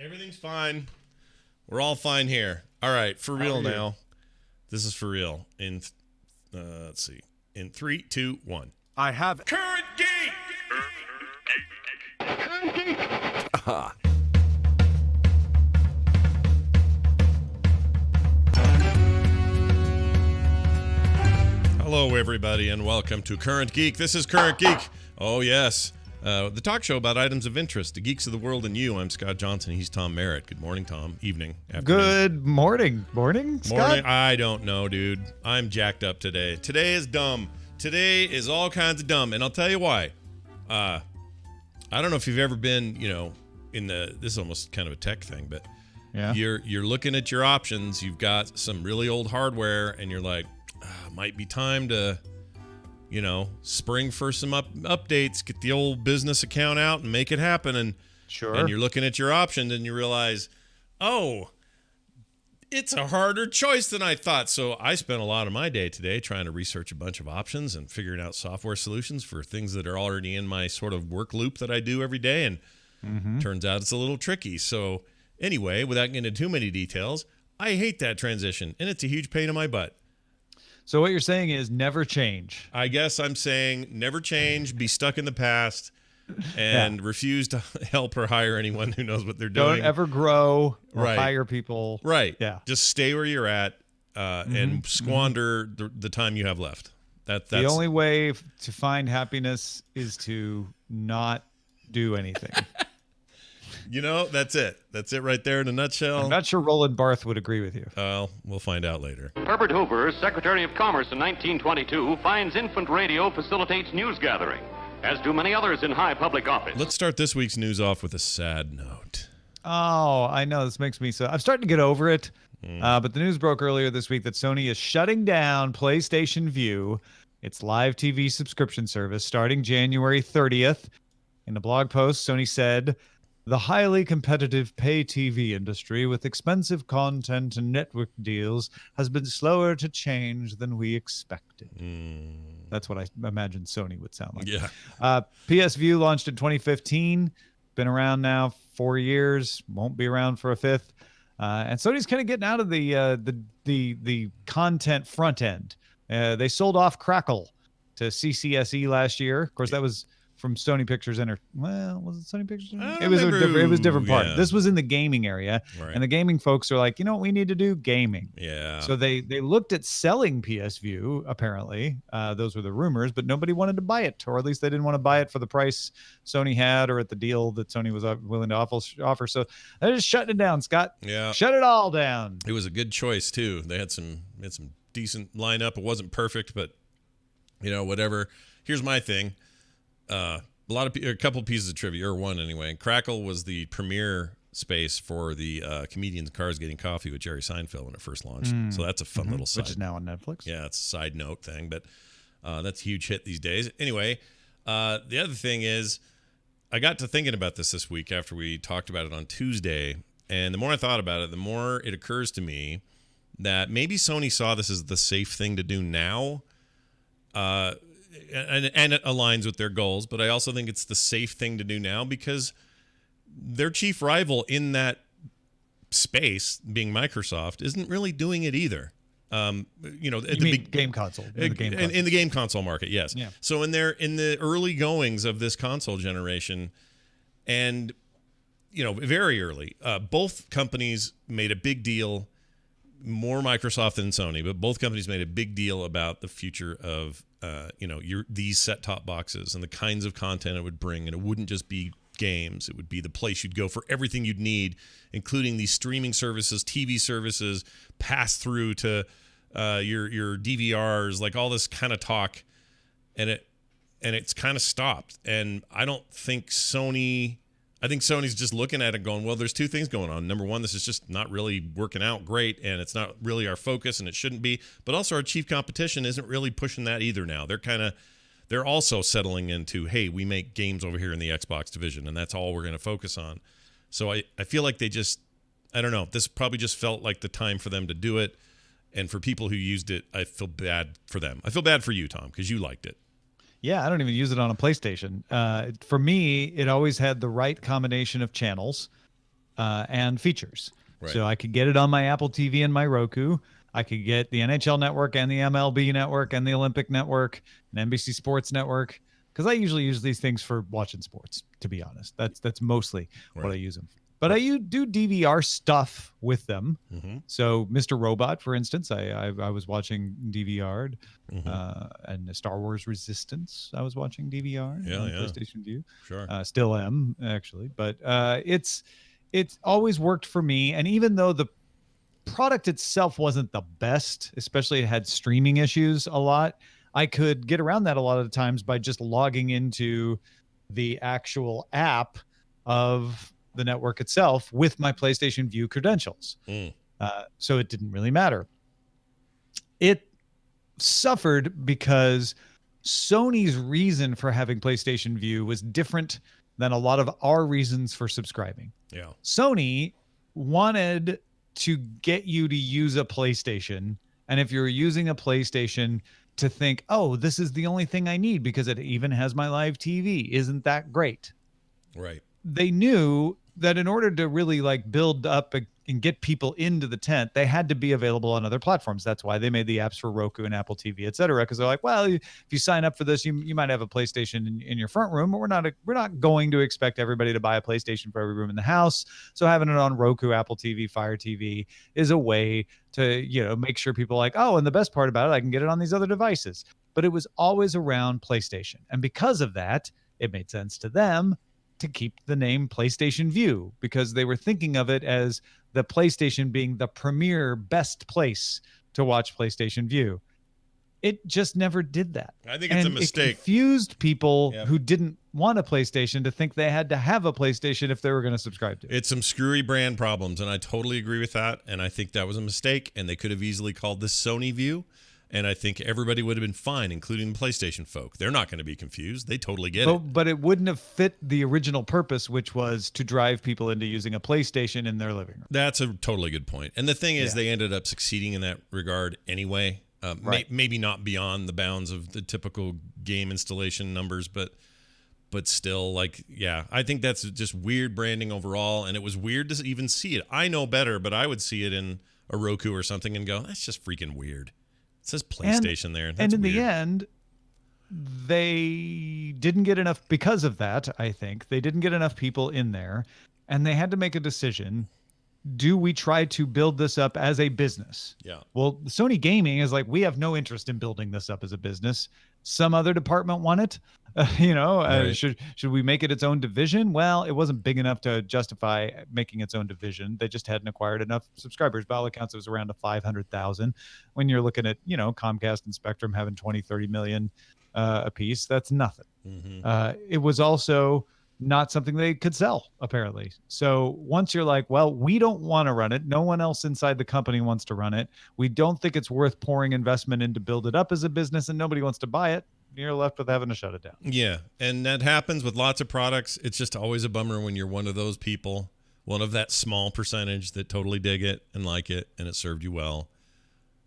Everything's fine. We're all fine here. All right, for real now. This is for real. Let's see. In 3, 2, 1. I have Current Geek. Hello, everybody, and welcome to Current Geek. This is Current Geek. Oh, yes. The talk show about items of interest, the geeks of the world and you. I'm Scott Johnson. He's Tom Merritt. Good morning, Tom. Evening. Afternoon. Good morning. Morning, Scott? Morning. I don't know, dude. I'm jacked up today. Today is dumb. Today is all kinds of dumb, and I'll tell you why. I don't know if you've ever been, this is almost kind of a tech thing, but yeah. You're looking at your options. You've got some really old hardware, and you're like, might be time to, spring for some updates, get the old business account out and make it happen. And sure. And you're looking at your options and you realize, oh, it's a harder choice than I thought. So I spent a lot of my day today trying to research a bunch of options and figuring out software solutions for things that are already in my sort of work loop that I do every day. And turns out it's a little tricky. So anyway, without getting into too many details, I hate that transition and it's a huge pain in my butt. So what you're saying is never change. I guess I'm saying never change, be stuck in the past, and refuse to help or hire anyone who knows what they're doing. Don't ever grow or hire people. Right. Yeah. Just stay where you're at and squander the time you have left. That's the only way to find happiness is to not do anything. That's it. That's it right there in a nutshell. I'm not sure Roland Barthes would agree with you. We'll find out later. Herbert Hoover, Secretary of Commerce in 1922, finds infant radio facilitates news gathering, as do many others in high public office. Let's start this week's news off with a sad note. Oh, I know. This makes me so... I'm starting to get over it. But the news broke earlier this week that Sony is shutting down PlayStation Vue, its live TV subscription service, starting January 30th. In a blog post, Sony said... The highly competitive pay TV industry with expensive content and network deals has been slower to change than we expected. That's what I imagine Sony would sound like. Yeah. PS Vue launched in 2015. Been around now 4 years. Won't be around for a fifth. And Sony's kind of getting out of the content front end. They sold off Crackle to CCSE last year. Of course, that was from Sony Pictures was it Sony Pictures? It was a different part. Yeah. This was in the gaming area, right. And the gaming folks are like, you know what we need to do? Gaming. Yeah. So they looked at selling PS Vue, apparently. Those were the rumors, but nobody wanted to buy it, or at least they didn't want to buy it for the price Sony had or at the deal that Sony was willing to offer. So they're just shutting it down, Scott. Yeah. Shut it all down. It was a good choice too. They had some decent lineup. It wasn't perfect, but whatever. Here's my thing. A couple pieces of trivia, or one anyway. Crackle was the premiere space for the Comedians in Cars Getting Coffee with Jerry Seinfeld when it first launched. So that's a fun little side. Which is now on Netflix. Yeah, it's a side note thing, but that's a huge hit these days. Anyway, the other thing is, I got to thinking about this week after we talked about it on Tuesday, and the more I thought about it, the more it occurs to me that maybe Sony saw this as the safe thing to do now. And it aligns with their goals, but I also think it's the safe thing to do now because their chief rival in that space, being Microsoft, isn't really doing it either. At the game console. In the game console market, yes. Yeah. So in the early goings of this console generation, and very early, both companies made a big deal. More Microsoft than Sony, but both companies made a big deal about the future of these set-top boxes and the kinds of content it would bring. And it wouldn't just be games; it would be the place you'd go for everything you'd need, including these streaming services, TV services, pass through to your DVRs, like all this kind of talk. And it's kind of stopped. And I think Sony's just looking at it going, well, there's two things going on. Number one, this is just not really working out great, and it's not really our focus, and it shouldn't be. But also our chief competition isn't really pushing that either now. They're also settling into, hey, we make games over here in the Xbox division, and that's all we're going to focus on. So I feel like I don't know, this probably just felt like the time for them to do it. And for people who used it, I feel bad for them. I feel bad for you, Tom, because you liked it. Yeah, I don't even use it on a PlayStation. For me, it always had the right combination of channels. and features. Right. So I could get it on my Apple TV and my Roku. I could get the NHL Network and the MLB Network and the Olympic Network and NBC Sports Network, because I usually use these things for watching sports, to be honest. That's mostly what I use them for. But I do DVR stuff with them. Mm-hmm. So Mr. Robot, for instance, I was watching DVR'd, and Star Wars Resistance I was watching DVR on PlayStation View. Sure. Still am, actually. But it's always worked for me. And even though the product itself wasn't the best, especially it had streaming issues a lot, I could get around that a lot of the times by just logging into the actual app of the network itself with my PlayStation View credentials. So it didn't really matter. It suffered because Sony's reason for having PlayStation View was different than a lot of our reasons for subscribing. Yeah. Sony wanted to get you to use a PlayStation, and if you're using a PlayStation, to think, oh, this is the only thing I need because it even has my live TV. Isn't that great? Right. They knew that in order to really like build up and get people into the tent, they had to be available on other platforms. That's why they made the apps for Roku and Apple TV, et cetera. Because they're like, well, if you sign up for this, you might have a PlayStation in your front room, but we're not going to expect everybody to buy a PlayStation for every room in the house. So having it on Roku, Apple TV, Fire TV is a way to, make sure people are like, oh, and the best part about it, I can get it on these other devices. But it was always around PlayStation. And because of that, it made sense to them to keep the name PlayStation View, because they were thinking of it as the PlayStation being the premier best place to watch PlayStation View. It just never did that. I think it's a mistake. It confused people who didn't want a PlayStation to think they had to have a PlayStation if they were going to subscribe to it. It's some screwy brand problems, and I totally agree with that. And I think that was a mistake, and they could have easily called this Sony View. And I think everybody would have been fine, including the PlayStation folk. They're not going to be confused. They totally get it. But it wouldn't have fit the original purpose, which was to drive people into using a PlayStation in their living room. That's a totally good point. And the thing is, they ended up succeeding in that regard anyway. Maybe not beyond the bounds of the typical game installation numbers, but still, I think that's just weird branding overall. And it was weird to even see it. I know better, but I would see it in a Roku or something and go, that's just freaking weird. It says PlayStation there. That's and in weird. the end, they didn't get enough because of that. I think they didn't get enough people in there, and they had to make a decision. Do we try to build this up as a business? Yeah. Well, Sony Gaming is like, we have no interest in building this up as a business. Some other department want it. Right. Should we make it its own division? Well, it wasn't big enough to justify making its own division. They just hadn't acquired enough subscribers. By all accounts, it was around 500,000. When you're looking at, Comcast and Spectrum having 20, 30 million a piece, that's nothing. Mm-hmm. It was also not something they could sell, apparently. So once you're like, well, we don't want to run it. No one else inside the company wants to run it. We don't think it's worth pouring investment in to build it up as a business, and nobody wants to buy it. You're left with having to shut it down. Yeah, and that happens with lots of products. It's just always a bummer when you're one of those people, one of that small percentage that totally dig it and like it, and it served you well,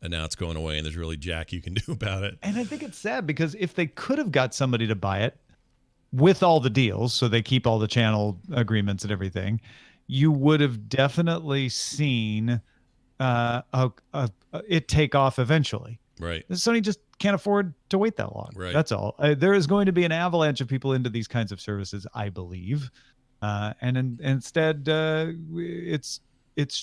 and now it's going away, and there's really jack you can do about it. And I think it's sad because if they could have got somebody to buy it with all the deals, so they keep all the channel agreements and everything, you would have definitely seen it take off eventually. Right. Sony just can't afford to wait that long. Right. That's all. There is going to be an avalanche of people into these kinds of services, I believe. Instead, it's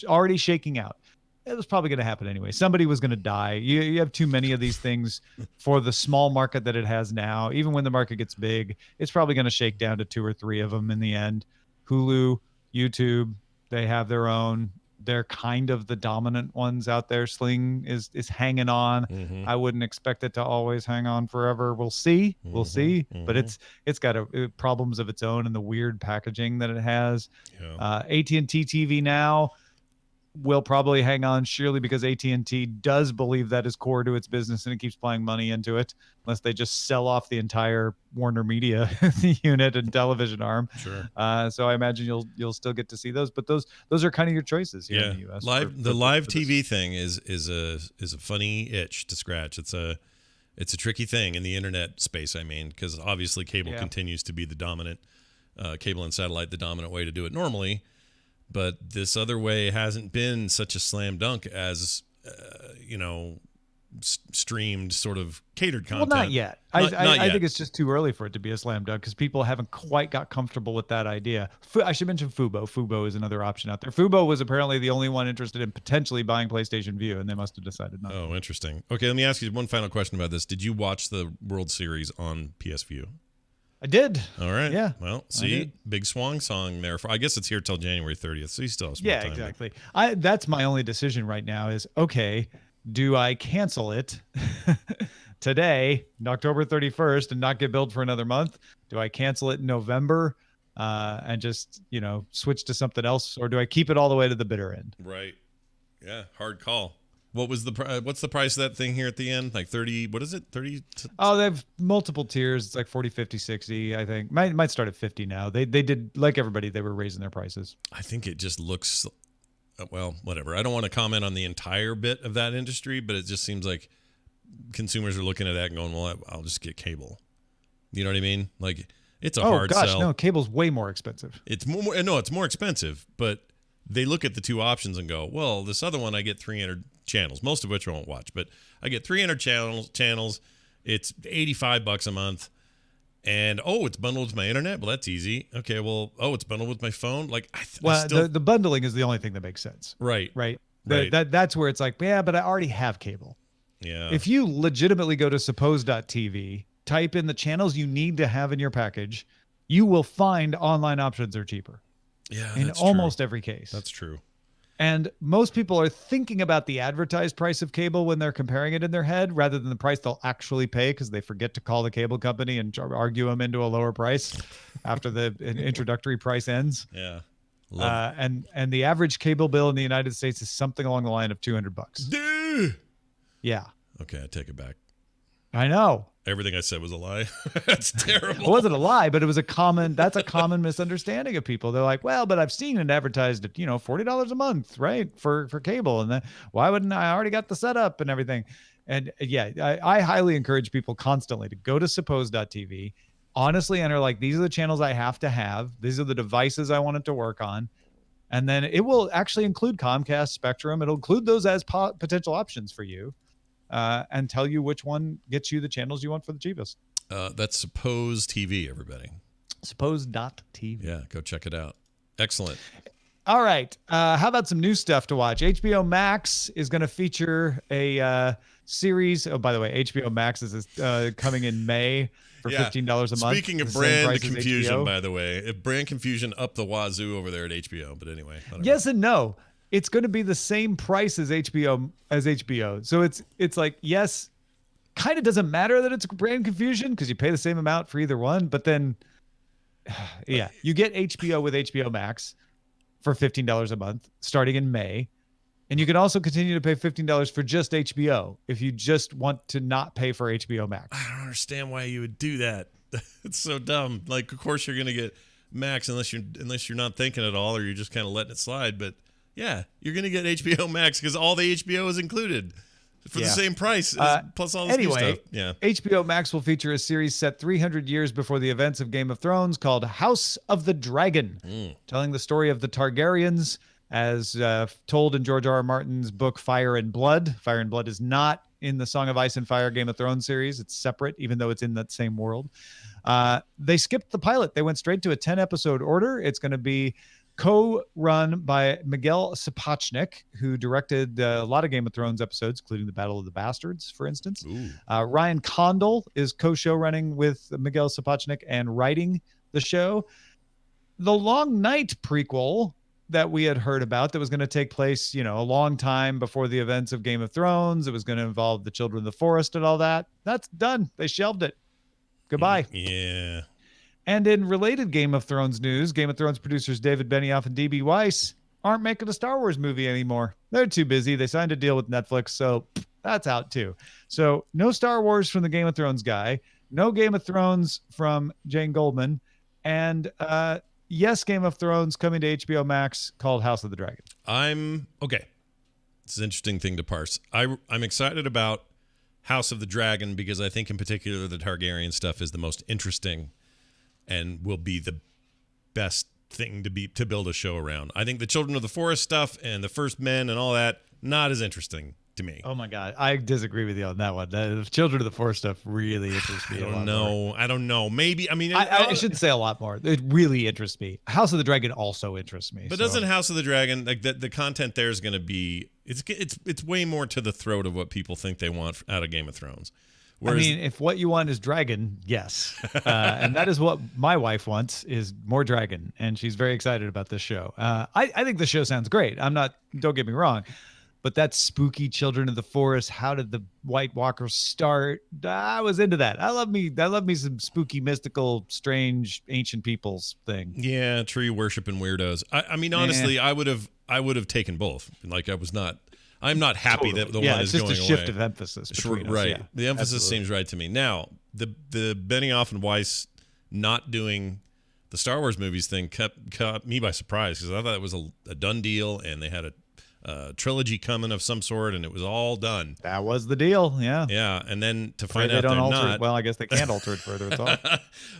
already shaking out. It was probably going to happen anyway. Somebody was going to die. You have too many of these things for the small market that it has now. Even when the market gets big, it's probably going to shake down to 2 or 3 of them in the end. Hulu, YouTube, they have their own. They're kind of the dominant ones out there. Sling is hanging on. Mm-hmm. I wouldn't expect it to always hang on forever. We'll see. We'll see. Mm-hmm. But it's got problems of its own and the weird packaging that it has. Yeah. AT&T TV now will probably hang on surely because AT&T does believe that is core to its business and it keeps plowing money into it, unless they just sell off the entire Warner Media unit and television arm. Sure. So I imagine you'll still get to see those, but those are kind of your choices here in the US. The live TV thing is a funny itch to scratch. It's a tricky thing in the internet space. I mean, because obviously cable continues to be the dominant cable and satellite, the dominant way to do it normally. but this other way hasn't been such a slam dunk as streamed sort of catered content. Well, not yet. Not I yet. think it's just too early for it to be a slam dunk because people haven't quite got comfortable with that idea. I should mention Fubo. Fubo is another option out there. Fubo was apparently the only one interested in potentially buying PlayStation Vue, and they must have decided not. Oh, interesting. Okay, let me ask you one final question about this. Did you watch the World Series on PS Vue? I did. All right. Yeah. Well, see, big swan song there. I guess it's here till January 30th, so you still have some time. Yeah, exactly. That's my only decision right now is, okay, do I cancel it today, October 31st, and not get billed for another month? Do I cancel it in November and just, switch to something else? Or do I keep it all the way to the bitter end? Right. Yeah, hard call. What's the price of that thing here at the end? Like 30, what is it? 30? Oh, they have multiple tiers. It's like 40, 50, 60, I think. Might start at 50 now. They did, like everybody, they were raising their prices. I think it just looks, well, whatever. I don't want to comment on the entire bit of that industry, but it just seems like consumers are looking at that and going, well, I'll just get cable. You know what I mean? Like, it's a hard sell. No, cable's way more expensive. It's more expensive, but they look at the two options and go, well, this other one I get 300 channels, most of which I won't watch, but I get 300 channels. It's $85 a month. And it's bundled with my internet. Well, that's easy. Okay, well, it's bundled with my phone. Like, the bundling is the only thing that makes sense. Right. That's where it's like, yeah, but I already have cable. Yeah. If you legitimately go to suppose.tv, type in the channels you need to have in your package, you will find online options are cheaper. Yeah, in almost every case. That's true. And most people are thinking about the advertised price of cable when they're comparing it in their head rather than the price they'll actually pay because they forget to call the cable company and argue them into a lower price after the introductory price ends. Yeah. And the average cable bill in the United States is something along the line of $200. Duh! Yeah. Okay, I take it back. I know. Everything I said was a lie. That's terrible. It wasn't a lie, but it was that's a common misunderstanding of people. They're like, well, but I've seen it advertised at, $40 a month, right? For cable. And then why wouldn't I already got the setup and everything? And yeah, I highly encourage people constantly to go to suppose.tv, honestly enter like, these are the channels I have to have. These are the devices I want it to work on. And then it will actually include Comcast, Spectrum. It'll include those as potential options for you. And tell you which one gets you the channels you want for the cheapest. That's Suppose TV, everybody. Suppose.tv. Yeah, go check it out. Excellent. All right. How about some new stuff to watch? HBO Max is going to feature a series. Oh, by the way, HBO Max is coming in May for $15 a month. Speaking of brand confusion, by the way, brand confusion up the wazoo over there at HBO. But anyway. Yes and no. It's going to be the same price as HBO. So it's like, yes, kind of doesn't matter that it's brand confusion because you pay the same amount for either one. But then, yeah, you get HBO with HBO Max for $15 a month starting in May. And you can also continue to pay $15 for just HBO if you just want to not pay for HBO Max. I don't understand why you would do that. It's so dumb. Like, of course you're going to get Max unless you're not thinking at all or you're just kind of letting it slide. But yeah, you're going to get HBO Max because all the HBO is included for the same price, plus all this new stuff. Yeah. HBO Max will feature a series set 300 years before the events of Game of Thrones called House of the Dragon, telling the story of the Targaryens as told in George R.R. Martin's book Fire and Blood. Fire and Blood is not in the Song of Ice and Fire Game of Thrones series. It's separate, even though it's in that same world. They skipped the pilot. They went straight to a 10-episode order. It's going to be co-run by Miguel Sapochnik, who directed a lot of Game of Thrones episodes, including the Battle of the Bastards, for instance. Ryan Condal is co-show running with Miguel Sapochnik and writing the show. The Long Night prequel that we had heard about that was going to take place, a long time before the events of Game of Thrones. It was going to involve the Children of the Forest and all that. That's done. They shelved it. Goodbye. Yeah. And in related Game of Thrones news, Game of Thrones producers David Benioff and D.B. Weiss aren't making a Star Wars movie anymore. They're too busy. They signed a deal with Netflix, so that's out too. So no Star Wars from the Game of Thrones guy, no Game of Thrones from Jane Goldman, and yes, Game of Thrones coming to HBO Max called House of the Dragon. Okay. It's an interesting thing to parse. I'm excited about House of the Dragon because I think in particular the Targaryen stuff is the most interesting and will be the best thing to build a show around. I think the Children of the Forest stuff and the First Men and all that, not as interesting to me. Oh my God, I disagree with you on that one. The Children of the Forest stuff really interests me. I don't know. Maybe I shouldn't say a lot more. It really interests me. House of the Dragon also interests me. But doesn't House of the Dragon, like the content there is going to be it's way more to the throat of what people think they want out of Game of Thrones. Whereas, if what you want is dragon, yes, and that is what my wife wants, is more dragon, and she's very excited about this show. I think the show sounds great. Don't get me wrong. But that spooky Children of the Forest, how did the White Walkers start? I was into that. I love me some spooky, mystical, strange, ancient peoples thing. Yeah, tree worshiping weirdos. Honestly, I would have taken both. Like I'm not happy that the one is going away. It's just a shift of emphasis between us. Right. Yeah, the emphasis seems right to me. Now, the Benioff and Weiss not doing the Star Wars movies thing caught me by surprise, because I thought it was a done deal, and they had a trilogy coming of some sort, and it was all done. That was the deal. Yeah, and then to find out they're not. Well, I guess they can't alter it further. It's all.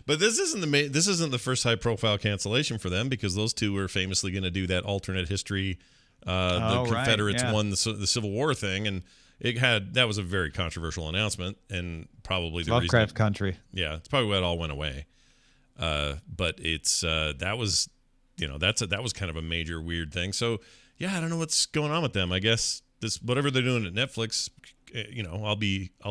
But this isn't the first high profile cancellation for them, because those two were famously going to do that alternate history. The Confederates won the Civil War thing, and that was a very controversial announcement, and probably the Lovecraft Country. Yeah, it's probably why it all went away. But it's that was kind of a major weird thing. So. Yeah, I don't know what's going on with them. I guess whatever they're doing at Netflix, I'll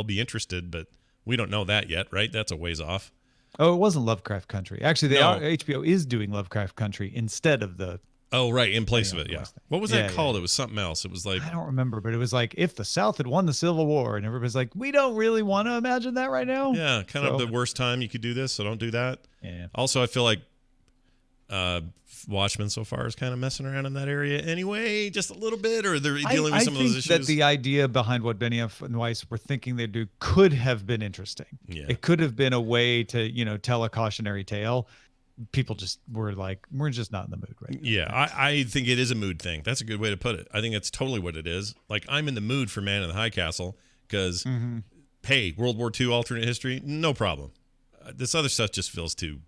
be interested, but we don't know that yet, right? That's a ways off. Oh, it wasn't Lovecraft Country. Actually, HBO is doing Lovecraft Country instead of the. Oh, right, in place of it, yeah. What was that called? Yeah. It was something else. It was like, I don't remember, but it was like, if the South had won the Civil War, and everybody's like, we don't really want to imagine that right now. Yeah, kind of the worst time you could do this, so don't do that. Yeah. Also, I feel like Watchmen so far is kind of messing around in that area anyway, just a little bit, or they're dealing with some of those issues. I think that the idea behind what Benioff and Weiss were thinking they'd do could have been interesting. Yeah. It could have been a way to, tell a cautionary tale. People just were like, we're just not in the mood right now. Yeah, I think it is a mood thing. That's a good way to put it. I think that's totally what it is. Like, I'm in the mood for Man in the High Castle because, hey, World War II alternate history, no problem. This other stuff just feels too,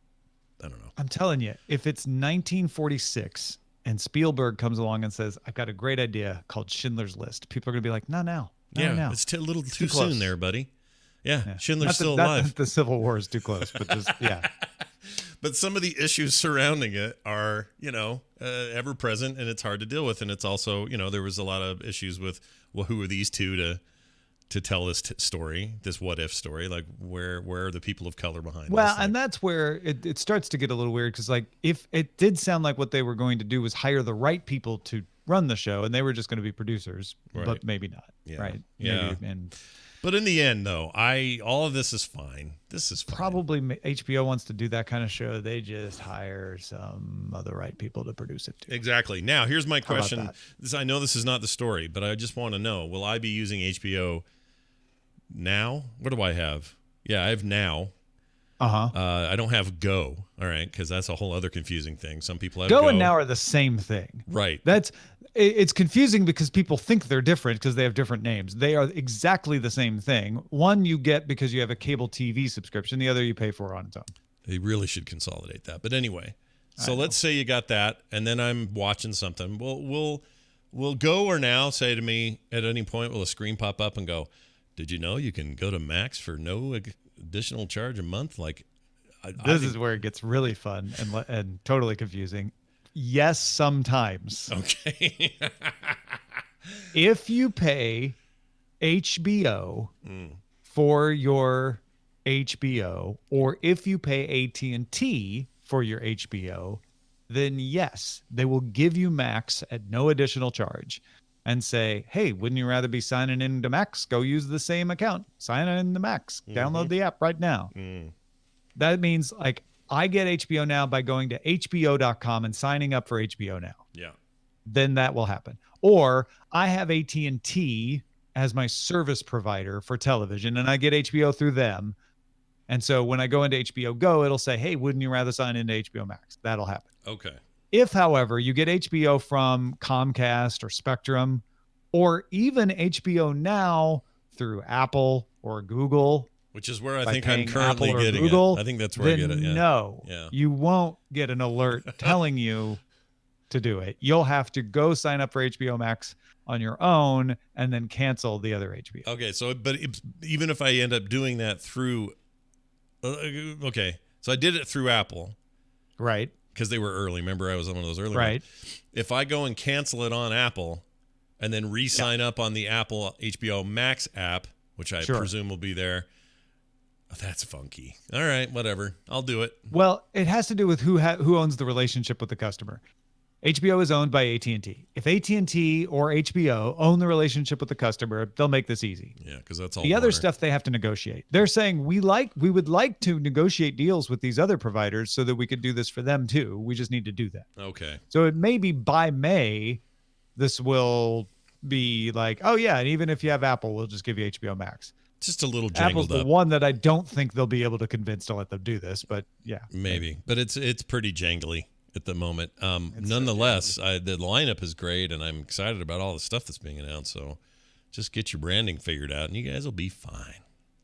I don't know. I'm telling you, if it's 1946 and Spielberg comes along and says, I've got a great idea called Schindler's List, people are going to be like, no, now. It's a little too soon there, buddy. Yeah. Schindler's still alive. The Civil War is too close, but just, yeah. But some of the issues surrounding it are, ever present, and it's hard to deal with. And it's also, there was a lot of issues with, well, who are these two to tell this story, this what if story? Like, where are the people of color behind this? Well, and that's where it starts to get a little weird, because like, if it did sound like what they were going to do was hire the right people to run the show, and they were just going to be producers, but maybe not. Yeah. Right. Yeah. Maybe, but in the end, though, all of this is fine. This is fine. Probably HBO wants to do that kind of show. They just hire some other right people to produce it too. Exactly. Now, here's my question. I know this is not the story, but I just want to know, will I be using HBO now? What do I have? Yeah, I have Now. I don't have Go. All right, because that's a whole other confusing thing. Some people have Go and Now are the same thing. Right. It's confusing because people think they're different because they have different names. They are exactly the same thing. One you get because you have a cable TV subscription. The other you pay for on its own. They really should consolidate that. But anyway, so let's say you got that, and then I'm watching something. Will Go or Now say to me at any point, will a screen pop up and go, did you know you can go to Max for no additional charge a month? Like, this is where it gets really fun and totally confusing. Yes, sometimes. Okay. If you pay HBO for your HBO, or if you pay AT&T for your HBO, then yes, they will give you Max at no additional charge and say, hey, wouldn't you rather be signing into Max? Go use the same account. Sign in to Max. Download the app right now. That means, like, I get HBO Now by going to hbo.com and signing up for HBO Now. Yeah. Then that will happen. Or I have AT&T as my service provider for television, and I get HBO through them. And so when I go into HBO Go, it'll say, hey, wouldn't you rather sign into HBO Max? That'll happen. Okay. If, however, you get HBO from Comcast or Spectrum, or even HBO Now through Apple or Google, Which is where I by think I'm paying currently Apple or getting Google, it. I think that's where I then get it. Yeah. no, Yeah. you won't get an alert telling you to do it. You'll have to go sign up for HBO Max on your own and then cancel the other HBO. Okay. So, but even if I end up doing that through, okay. So I did it through Apple. Right. Because they were early. Remember, I was on one of those early Right. ones. If I go and cancel it on Apple and then re-sign up on the Apple HBO Max app, which I presume will be there, that's funky. All right, whatever. I'll do it. Well, it has to do with who owns the relationship with the customer. HBO is owned by AT&T. If AT&T or HBO own the relationship with the customer, they'll make this easy. Yeah, because that's all. The other stuff they have to negotiate. They're saying we would like to negotiate deals with these other providers so that we could do this for them too. We just need to do that. Okay. So it may be by May, this will be like, oh yeah, and even if you have Apple, we'll just give you HBO Max. Just a little jangled Apple's the one that I don't think they'll be able to convince to let them do this, but yeah, maybe. But it's pretty jangly at the moment. Nonetheless, the lineup is great, and I'm excited about all the stuff that's being announced. So just get your branding figured out, and you guys will be fine.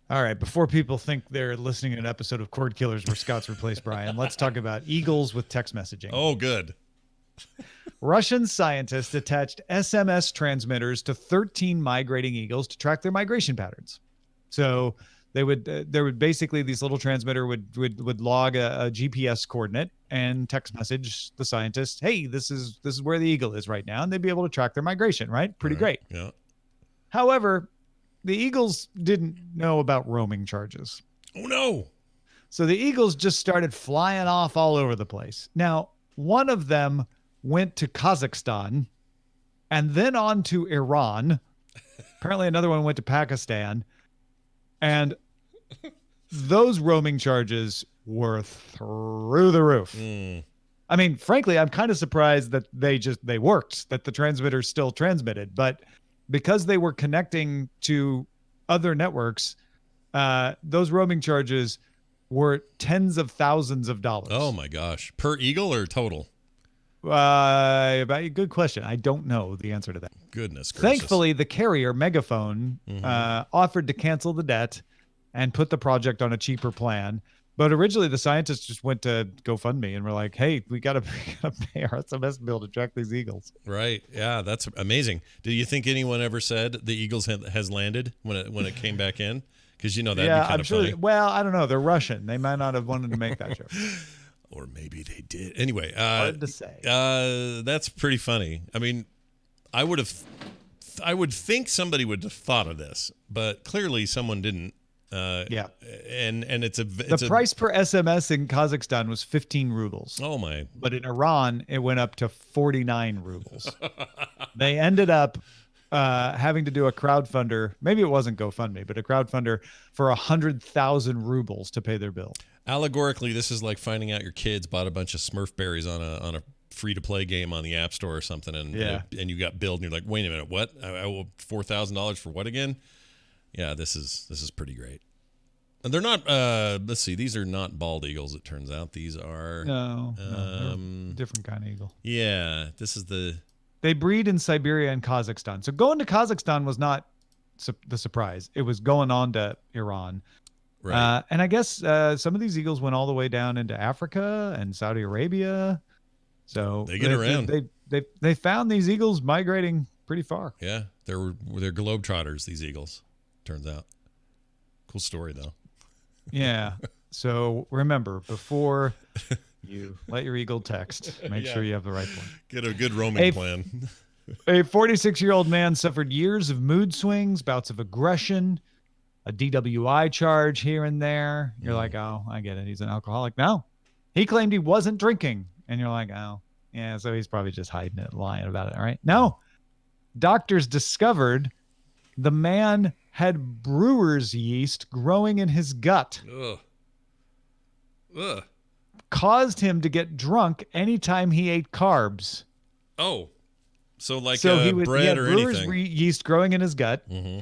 All right, before people think they're listening to an episode of Cord Killers where Scott's replaced Brian, let's talk about eagles with text messaging. Oh, good. Russian scientists attached SMS transmitters to 13 migrating eagles to track their migration patterns. So there would basically, these little transmitter would log a GPS coordinate and text message the scientists, hey, this is where the eagle is right now, and they'd be able to track their migration, right? Pretty great. Yeah. However, the eagles didn't know about roaming charges. Oh no. So the eagles just started flying off all over the place. Now, one of them went to Kazakhstan and then on to Iran. Apparently another one went to Pakistan. And those roaming charges were through the roof. I mean, frankly, I'm kind of surprised that they worked, that the transmitters still transmitted. But because they were connecting to other networks, those roaming charges were tens of thousands of dollars. Oh my gosh. Per eagle or total? Good question. I don't know the answer to that. Goodness gracious. Thankfully, the carrier, Megaphone, offered to cancel the debt and put the project on a cheaper plan. But originally, the scientists just went to GoFundMe and were like, hey, we gotta pay our SMS bill to track these eagles. Right. Yeah, that's amazing. Do you think anyone ever said the eagles has landed when it came back in? Because, that'd be kind of funny. Well, I don't know. They're Russian. They might not have wanted to make that joke. Or maybe they did. Anyway, hard to say. That's pretty funny. I mean, I would think somebody would have thought of this, but clearly someone didn't. Yeah. And the price per SMS in Kazakhstan was 15 rubles. Oh my! But in Iran, it went up to 49 rubles. They ended up having to do a crowdfunder. Maybe it wasn't GoFundMe, but a crowdfunder for 100,000 rubles to pay their bill. Allegorically, this is like finding out your kids bought a bunch of Smurf berries on a free-to-play game on the App Store or something, and you got billed, and you're like, wait a minute, what? I owe $4,000 for what again? Yeah, this is pretty great. And they're not. Let's see, these are not bald eagles. It turns out these are no, different kind of eagle. Yeah, this is They breed in Siberia and Kazakhstan. So going to Kazakhstan was not the surprise. It was going on to Iran. Right. And I guess some of these eagles went all the way down into Africa and Saudi Arabia. So they get around. They found these eagles migrating pretty far. Yeah, they're globetrotters, these eagles, turns out. Cool story, though. Yeah. So remember, before you let your eagle text, make sure you have the right plan. Get a good roaming plan. A 46-year-old man suffered years of mood swings, bouts of aggression, a DWI charge here and there. You're like, oh, I get it. He's an alcoholic. No, he claimed he wasn't drinking. And you're like, oh, yeah, so he's probably just hiding it, lying about it. All right. No, doctors discovered the man had brewer's yeast growing in his gut. Ugh. Caused him to get drunk anytime he ate carbs. Oh, so like he bread had or brewer's anything. Yeast growing in his gut. Mm-hmm.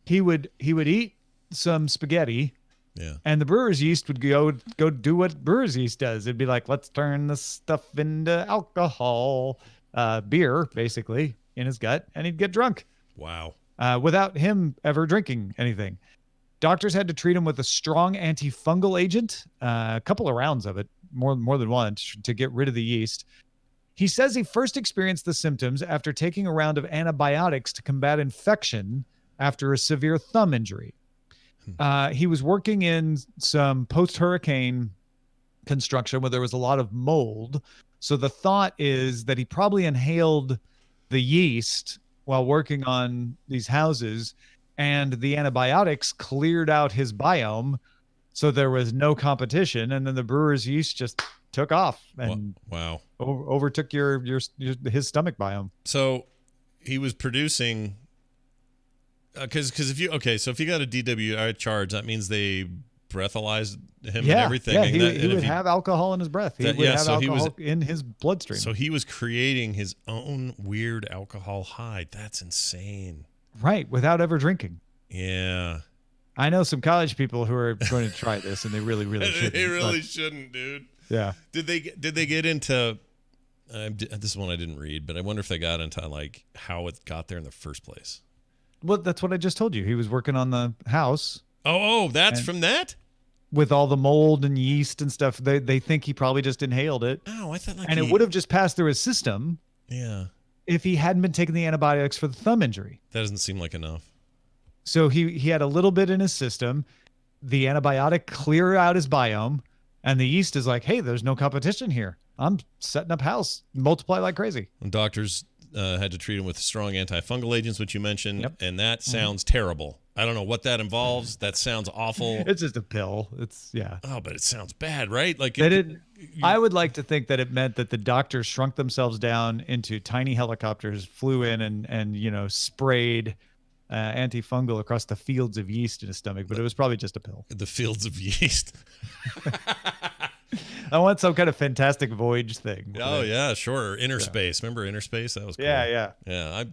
He would eat some spaghetti. Yeah. And the brewer's yeast would go do what brewer's yeast does. It'd be like, let's turn this stuff into alcohol, beer, basically, in his gut, and he'd get drunk. Wow. Without him ever drinking anything. Doctors had to treat him with a strong antifungal agent, a couple of rounds of it, more than one, to get rid of the yeast. He says he first experienced the symptoms after taking a round of antibiotics to combat infection after a severe thumb injury. He was working in some post-hurricane construction where there was a lot of mold. So the thought is that he probably inhaled the yeast while working on these houses, and the antibiotics cleared out his biome, so there was no competition, and then the brewer's yeast just took off and overtook his stomach biome. So he was producing because if you got a DWI charge, that means they breathalyzed him and everything. Yeah, he would have alcohol in his breath. He would have alcohol in his bloodstream. So he was creating his own weird alcohol high. That's insane. Right, without ever drinking. Yeah. I know some college people who are going to try this, and they really, really shouldn't. They really shouldn't, dude. Yeah. Did they get into? This is one I didn't read, but I wonder if they got into like how it got there in the first place. Well, that's what I just told you. He was working on the house. Oh, that's from that. With all the mold and yeast and stuff, they think he probably just inhaled it. Oh, I thought it would have just passed through his system. Yeah. If he hadn't been taking the antibiotics for the thumb injury. That doesn't seem like enough. So he had a little bit in his system. The antibiotic clear out his biome, and the yeast is like, hey, there's no competition here. I'm setting up house, multiply like crazy. And doctors had to treat him with strong antifungal agents, which you mentioned, and that sounds terrible. I don't know what that involves. That sounds awful. It's just a pill. Oh, but it sounds bad, right? Like I would like to think that it meant that the doctors shrunk themselves down into tiny helicopters, flew in and sprayed antifungal across the fields of yeast in his stomach, but it was probably just a pill. The fields of yeast. I want some kind of Fantastic Voyage thing. Oh yeah, sure. Inner Space. Remember Inner Space? That was cool. Yeah.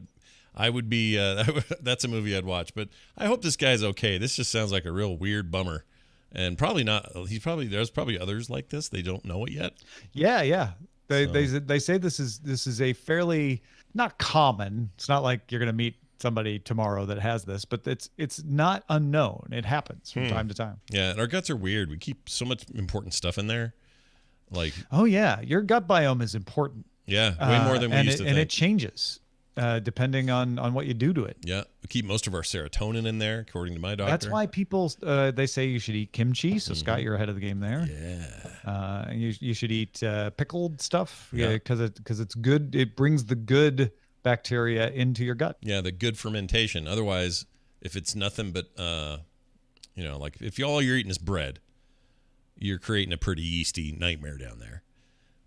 I would be. That's a movie I'd watch. But I hope this guy's okay. This just sounds like a real weird bummer, and probably not. There's probably others like this. They don't know it yet. Yeah. They say this is a fairly not common. It's not like you're gonna meet somebody tomorrow that has this, but it's not unknown. It happens from time to time. Yeah, and our guts are weird. We keep so much important stuff in there. Like, oh yeah, your gut biome is important. Yeah, way more than we used to think. And it changes depending on what you do to it. Yeah, we keep most of our serotonin in there, according to my doctor. That's why people they say you should eat kimchi. So Scott, you're ahead of the game there. Yeah. You should eat pickled stuff. Yeah, because it's good. It brings the good bacteria into your gut. Yeah, the good fermentation. Otherwise, if it's nothing but like if all you're eating is bread, you're creating a pretty yeasty nightmare down there.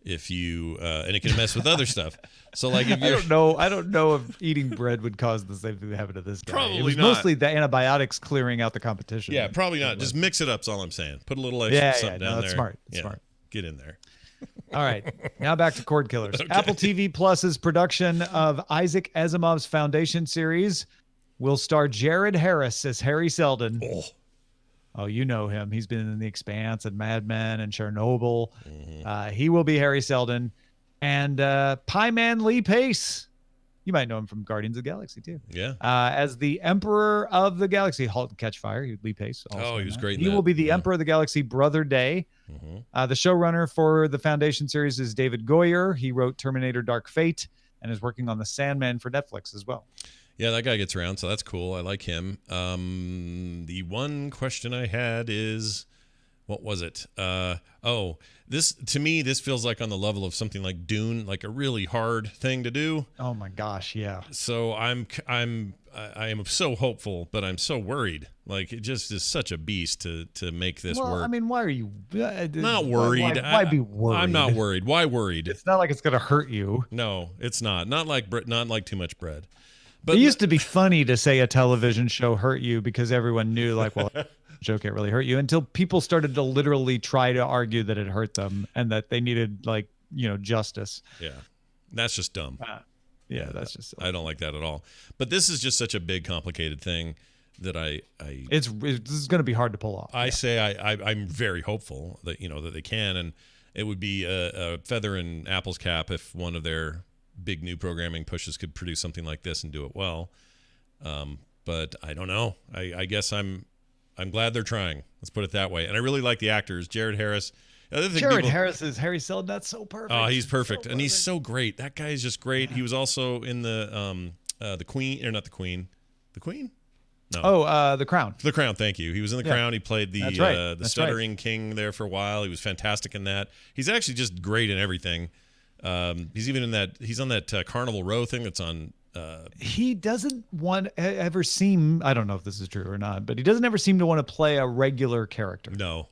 If you and it can mess with other stuff. So like if I don't know if eating bread would cause the same thing that happened to this guy. Probably it was not. Mostly the antibiotics clearing out the competition. Yeah, probably not. Just mix it up. Is all I'm saying. Put a little extra something down that's there. Smart. That's smart. Get in there. All right, now back to Cord Killers. Okay. Apple TV Plus's production of Isaac Asimov's Foundation series will star Jared Harris as Harry Seldon. Oh, you know him. He's been in The Expanse and Mad Men and Chernobyl. Mm-hmm. He will be Harry Seldon. And Pie Man Lee Pace. You might know him from Guardians of the Galaxy, too. Yeah. As the Emperor of the Galaxy. Halt and Catch Fire. Lee Pace. He was great in He that. will be the Emperor of the Galaxy, Brother Day. Mm-hmm. The showrunner for the Foundation series is David Goyer. He wrote Terminator Dark Fate and is working on The Sandman for Netflix as well. Yeah, that guy gets around, so that's cool. I like him. The one question I had is, what was it? This to me, this feels like on the level of something like Dune, like a really hard thing to do. Oh my gosh, yeah. So I am so hopeful, but I'm so worried. Like it just is such a beast to make this work. I mean, why are you not worried? Why be worried? I'm not worried. Why worried? It's not like it's going to hurt you. No, it's not. Not like too much bread. But it used to be funny to say a television show hurt you because everyone knew, like, well, a show can't really hurt you, until people started to literally try to argue that it hurt them and that they needed, like, justice. Yeah, that's just dumb. Yeah, that's just silly. I don't like that at all. But this is just such a big, complicated thing that this is going to be hard to pull off. I'm very hopeful that that they can, and it would be a feather in Apple's cap if one of their big new programming pushes could produce something like this and do it well. But I don't know. I guess I'm I'm glad they're trying. Let's put it that way. And I really like the actors. Jared Harris. Harris is Harry Seldon. So perfect. Oh, he's perfect. So And he's so great. That guy is just great. Yeah. He was also in the Queen, or not the Queen. The Queen? No. Oh, The Crown. The Crown, thank you. He was in The Crown. He played the stuttering king there for a while. He was fantastic in that. He's actually just great in everything. He's even in that. He's on that Carnival Row thing that's on. He doesn't ever seem. I don't know if this is true or not, but he doesn't ever seem to want to play a regular character. No.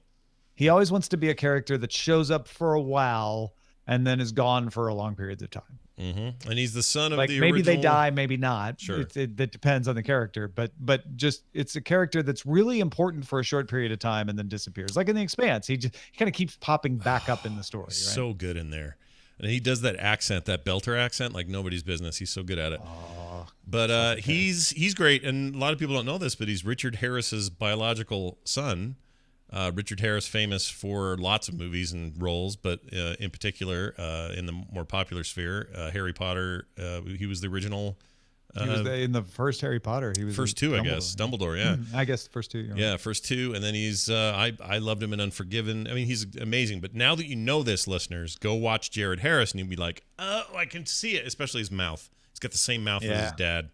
He always wants to be a character that shows up for a while and then is gone for a long period of time. Mm-hmm. And he's the son of like the maybe original... they die, maybe not. Sure. That depends on the character, but just it's a character that's really important for a short period of time and then disappears. Like in The Expanse, he kind of keeps popping back up in the story. Right? So good in there, and he does that accent, that Belter accent, like nobody's business. He's so good at it. But he's great, and a lot of people don't know this, but he's Richard Harris's biological son. Richard Harris, famous for lots of movies and roles, but in particular, in the more popular sphere, Harry Potter. He was the original. He was in the first Harry Potter. He was first two, I guess. Dumbledore, yeah. I guess the first two. Yeah, first two, and then he's. I loved him in Unforgiven. I mean, he's amazing. But now that you know this, listeners, go watch Jared Harris, and you'll be like, oh, I can see it. Especially his mouth. He's got the same mouth as his dad.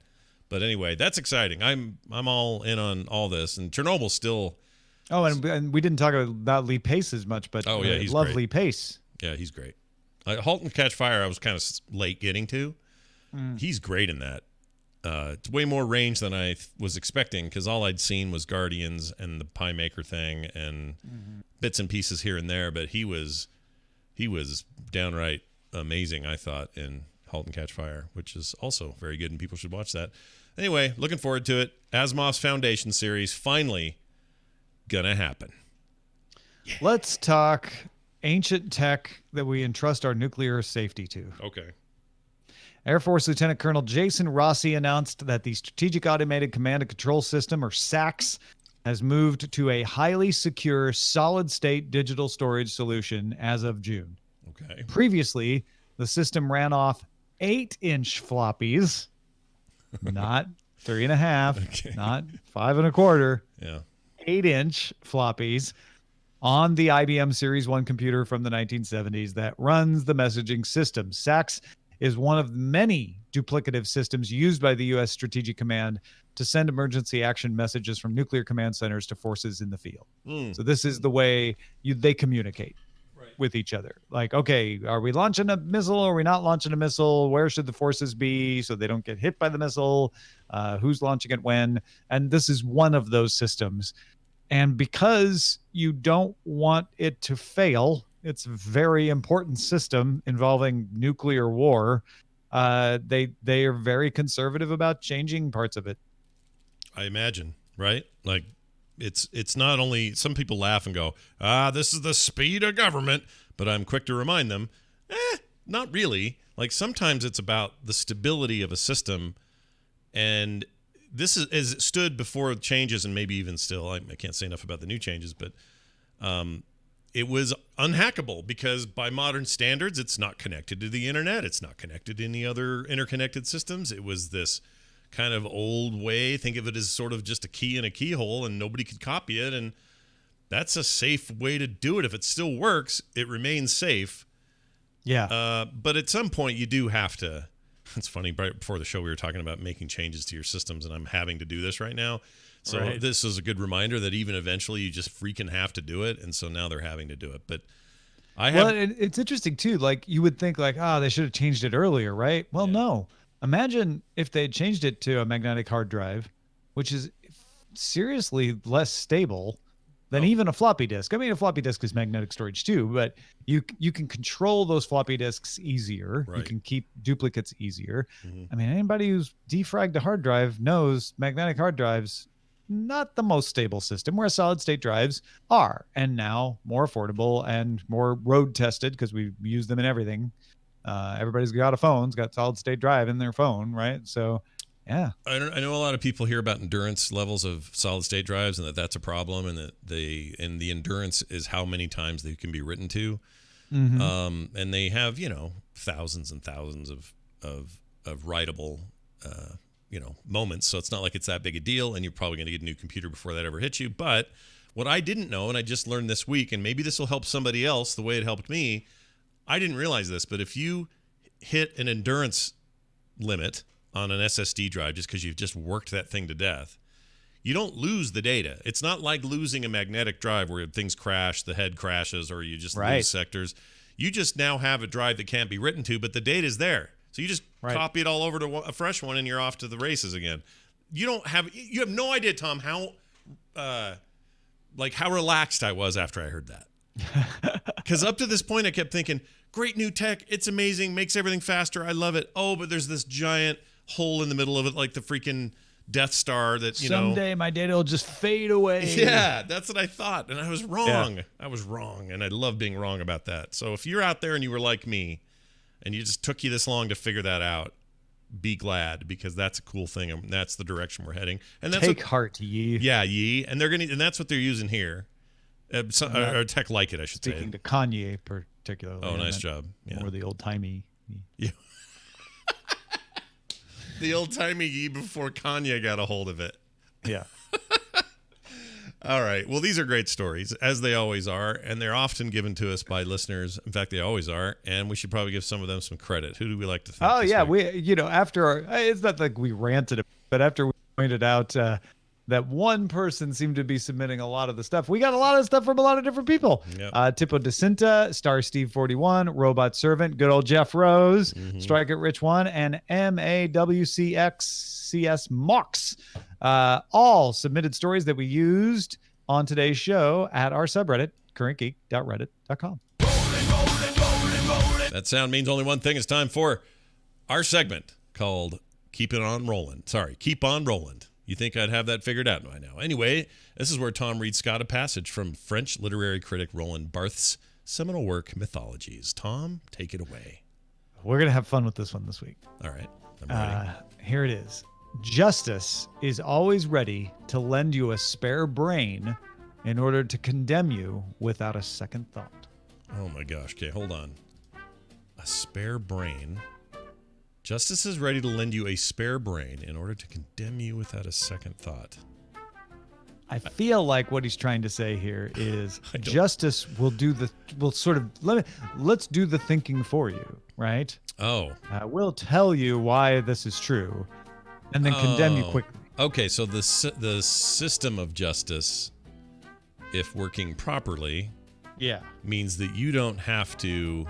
But anyway, that's exciting. I'm all in on all this, and Chernobyl's still. Oh, and we didn't talk about Lee Pace as much, but he's love great. Lee Pace. Yeah, he's great. Halt and Catch Fire, I was kind of late getting to. He's great in that. It's way more range than I was expecting because all I'd seen was Guardians and the Pie Maker thing and bits and pieces here and there. But he was downright amazing, I thought, in Halt and Catch Fire, which is also very good, and people should watch that. Anyway, looking forward to it. Asimov's Foundation series finally gonna happen. Yeah. Let's talk ancient tech that we entrust our nuclear safety to. Okay. Air Force Lieutenant Colonel Jason Rossi announced that the Strategic Automated Command and Control System, or SACS, has moved to a highly secure solid-state digital storage solution as of June. Okay. Previously, the system ran off 8-inch floppies, not 3.5, not 5 1/4. Yeah. 8-inch floppies on the IBM Series 1 computer from the 1970s that runs the messaging system. SACS is one of many duplicative systems used by the U.S. Strategic Command to send emergency action messages from nuclear command centers to forces in the field. So this is the way they communicate with each other. Like, okay, are we launching a missile? Are we not launching a missile? Where should the forces be so they don't get hit by the missile? Who's launching it when? And this is one of those systems. And because you don't want it to fail, it's a very important system involving nuclear war. They are very conservative about changing parts of it. I imagine, right? Like it's not only, some people laugh and go, this is the speed of government, but I'm quick to remind them, not really. Like sometimes it's about the stability of a system, and this is as it stood before changes, and maybe even still, I can't say enough about the new changes, but it was unhackable because by modern standards, it's not connected to the internet. It's not connected to any other interconnected systems. It was this kind of old way. Think of it as sort of just a key in a keyhole, and nobody could copy it. And that's a safe way to do it. If it still works, it remains safe. Yeah. But at some point, you do have to. It's funny, right before the show, we were talking about making changes to your systems, and I'm having to do this right now. So This is a good reminder that even eventually you just freaking have to do it. And so now they're having to do it. But it's interesting too. Like you would think like, they should have changed it earlier, right? Well, no. Imagine if they had changed it to a magnetic hard drive, which is seriously less stable than even a floppy disk. I mean, a floppy disk is magnetic storage too, but you can control those floppy disks easier. Right. You can keep duplicates easier. I mean, anybody who's defragged a hard drive knows magnetic hard drives, not the most stable system, whereas solid state drives are, and now more affordable and more road tested because we use them in everything. Everybody's got a phone's got solid state drive in their phone, right? So yeah, I know a lot of people hear about endurance levels of solid state drives and that's a problem, and that the endurance is how many times they can be written to. And they have thousands and thousands of writable moments. So it's not like it's that big a deal, and you're probably going to get a new computer before that ever hits you. But what I didn't know, and I just learned this week, and maybe this will help somebody else the way it helped me. I didn't realize this, but if you hit an endurance limit on an SSD drive just because you've just worked that thing to death, you don't lose the data. It's not like losing a magnetic drive where things crash, the head crashes, or you just lose sectors. You just now have a drive that can't be written to, but the data is there. So you just copy it all over to a fresh one, and you're off to the races again. You have no idea, Tom, how relaxed I was after I heard that. Because up to this point, I kept thinking, great new tech, it's amazing, makes everything faster, I love it. Oh, but there's this giant hole in the middle of it, like the freaking Death Star that, someday my data will just fade away. Yeah, that's what I thought. And I was wrong. Yeah. I was wrong. And I love being wrong about that. So if you're out there and you were like me and you just took you this long to figure that out, be glad, because that's a cool thing. And that's the direction we're heading. And that's Take heart, ye. Yeah, ye. And and that's what they're using here. Or tech like it, I should say. Speaking to Kanye particularly. Oh, nice job. Yeah. Or the old-timey. Yeah. The old-timey ye before Kanye got a hold of it. Yeah. All right. Well, these are great stories, as they always are, and they're often given to us by listeners. In fact, they always are, and we should probably give some of them some credit. Who do we like to thank? Oh, yeah. Week? We, after it's not like we ranted, but after we pointed out that one person seemed to be submitting a lot of the stuff, we got a lot of stuff from a lot of different people. Yep. Tipo DeCinta, Star Steve 41, Robot Servant, good old Jeff Rose, Strike It Rich 1, and MAWCXCS Mox. All submitted stories that we used on today's show at our subreddit, currentgeek.reddit.com. That sound means only one thing. It's time for our segment called Keep On Rolling. You think I'd have that figured out by now. Anyway, this is where Tom reads Scott a passage from French literary critic Roland Barthes' seminal work, Mythologies. Tom, take it away. We're going to have fun with this one this week. All right. I'm ready. Here it is. Justice is always ready to lend you a spare brain in order to condemn you without a second thought. Oh, my gosh. Okay, hold on. A spare brain. Justice is ready to lend you a spare brain in order to condemn you without a second thought. I feel like what he's trying to say here is justice will let's do the thinking for you, right? Oh. We'll tell you why this is true and then condemn you quickly. Okay, so the system of justice, if working properly, means that you don't have to...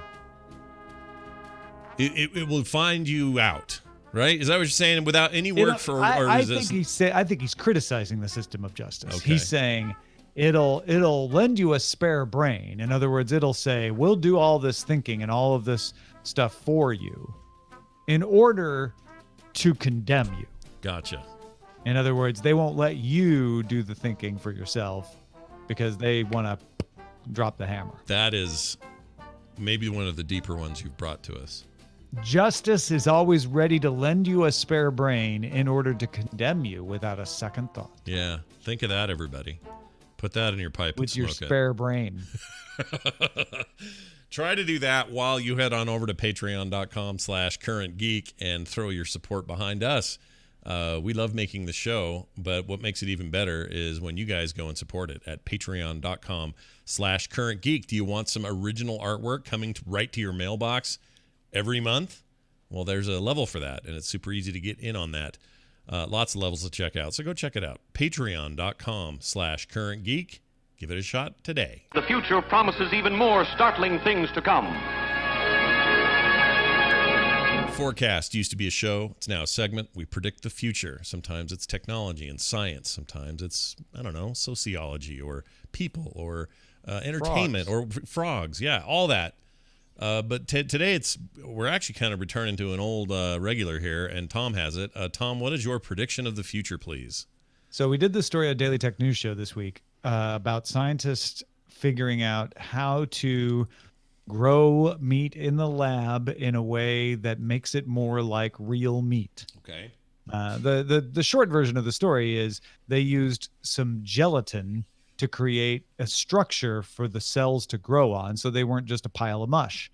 It will find you out, right? Is that what you're saying? Without any work I think he's criticizing the system of justice. Okay. He's saying it'll lend you a spare brain. In other words, it'll say, we'll do all this thinking and all of this stuff for you in order to condemn you. Gotcha. In other words, they won't let you do the thinking for yourself because they want to drop the hammer. That is maybe one of the deeper ones you've brought to us. Justice is always ready to lend you a spare brain in order to condemn you without a second thought. Yeah, think of that, everybody. Put that in your pipe with your spare brain. Try to do that while you head on over to patreon.com/currentgeek and throw your support behind us. We love making the show, but what makes it even better is when you guys go and support it at patreon.com/currentgeek. Do you want some original artwork coming right to your mailbox every month? Well, there's a level for that, and it's super easy to get in on that. Lots of levels to check out, so go check it out. Patreon.com/currentgeek. Give it a shot today. The future promises even more startling things to come. Forecast used to be a show. It's now a segment. We predict the future. Sometimes it's technology and science. Sometimes it's, I don't know, sociology or people or entertainment or frogs. Yeah, all that. But today we're actually kind of returning to an old regular here, and Tom has it. Tom, what is your prediction of the future, please? So we did this story at Daily Tech News Show this week about scientists figuring out how to grow meat in the lab in a way that makes it more like real meat. Okay. The short version of the story is they used some gelatin to create a structure for the cells to grow on, so they weren't just a pile of mush.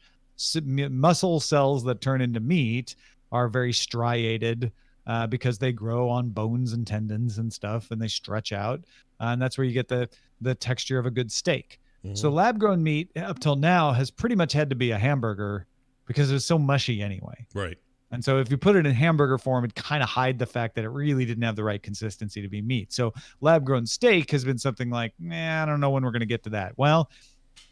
Muscle cells that turn into meat are very striated, because they grow on bones and tendons and stuff, and they stretch out, and that's where you get the texture of a good steak. So lab grown meat up till now has pretty much had to be a hamburger because it was so mushy anyway. Right. And so if you put it in hamburger form, it kind of hide the fact that it really didn't have the right consistency to be meat. So lab grown steak has been something like, I don't know when we're going to get to that. Well,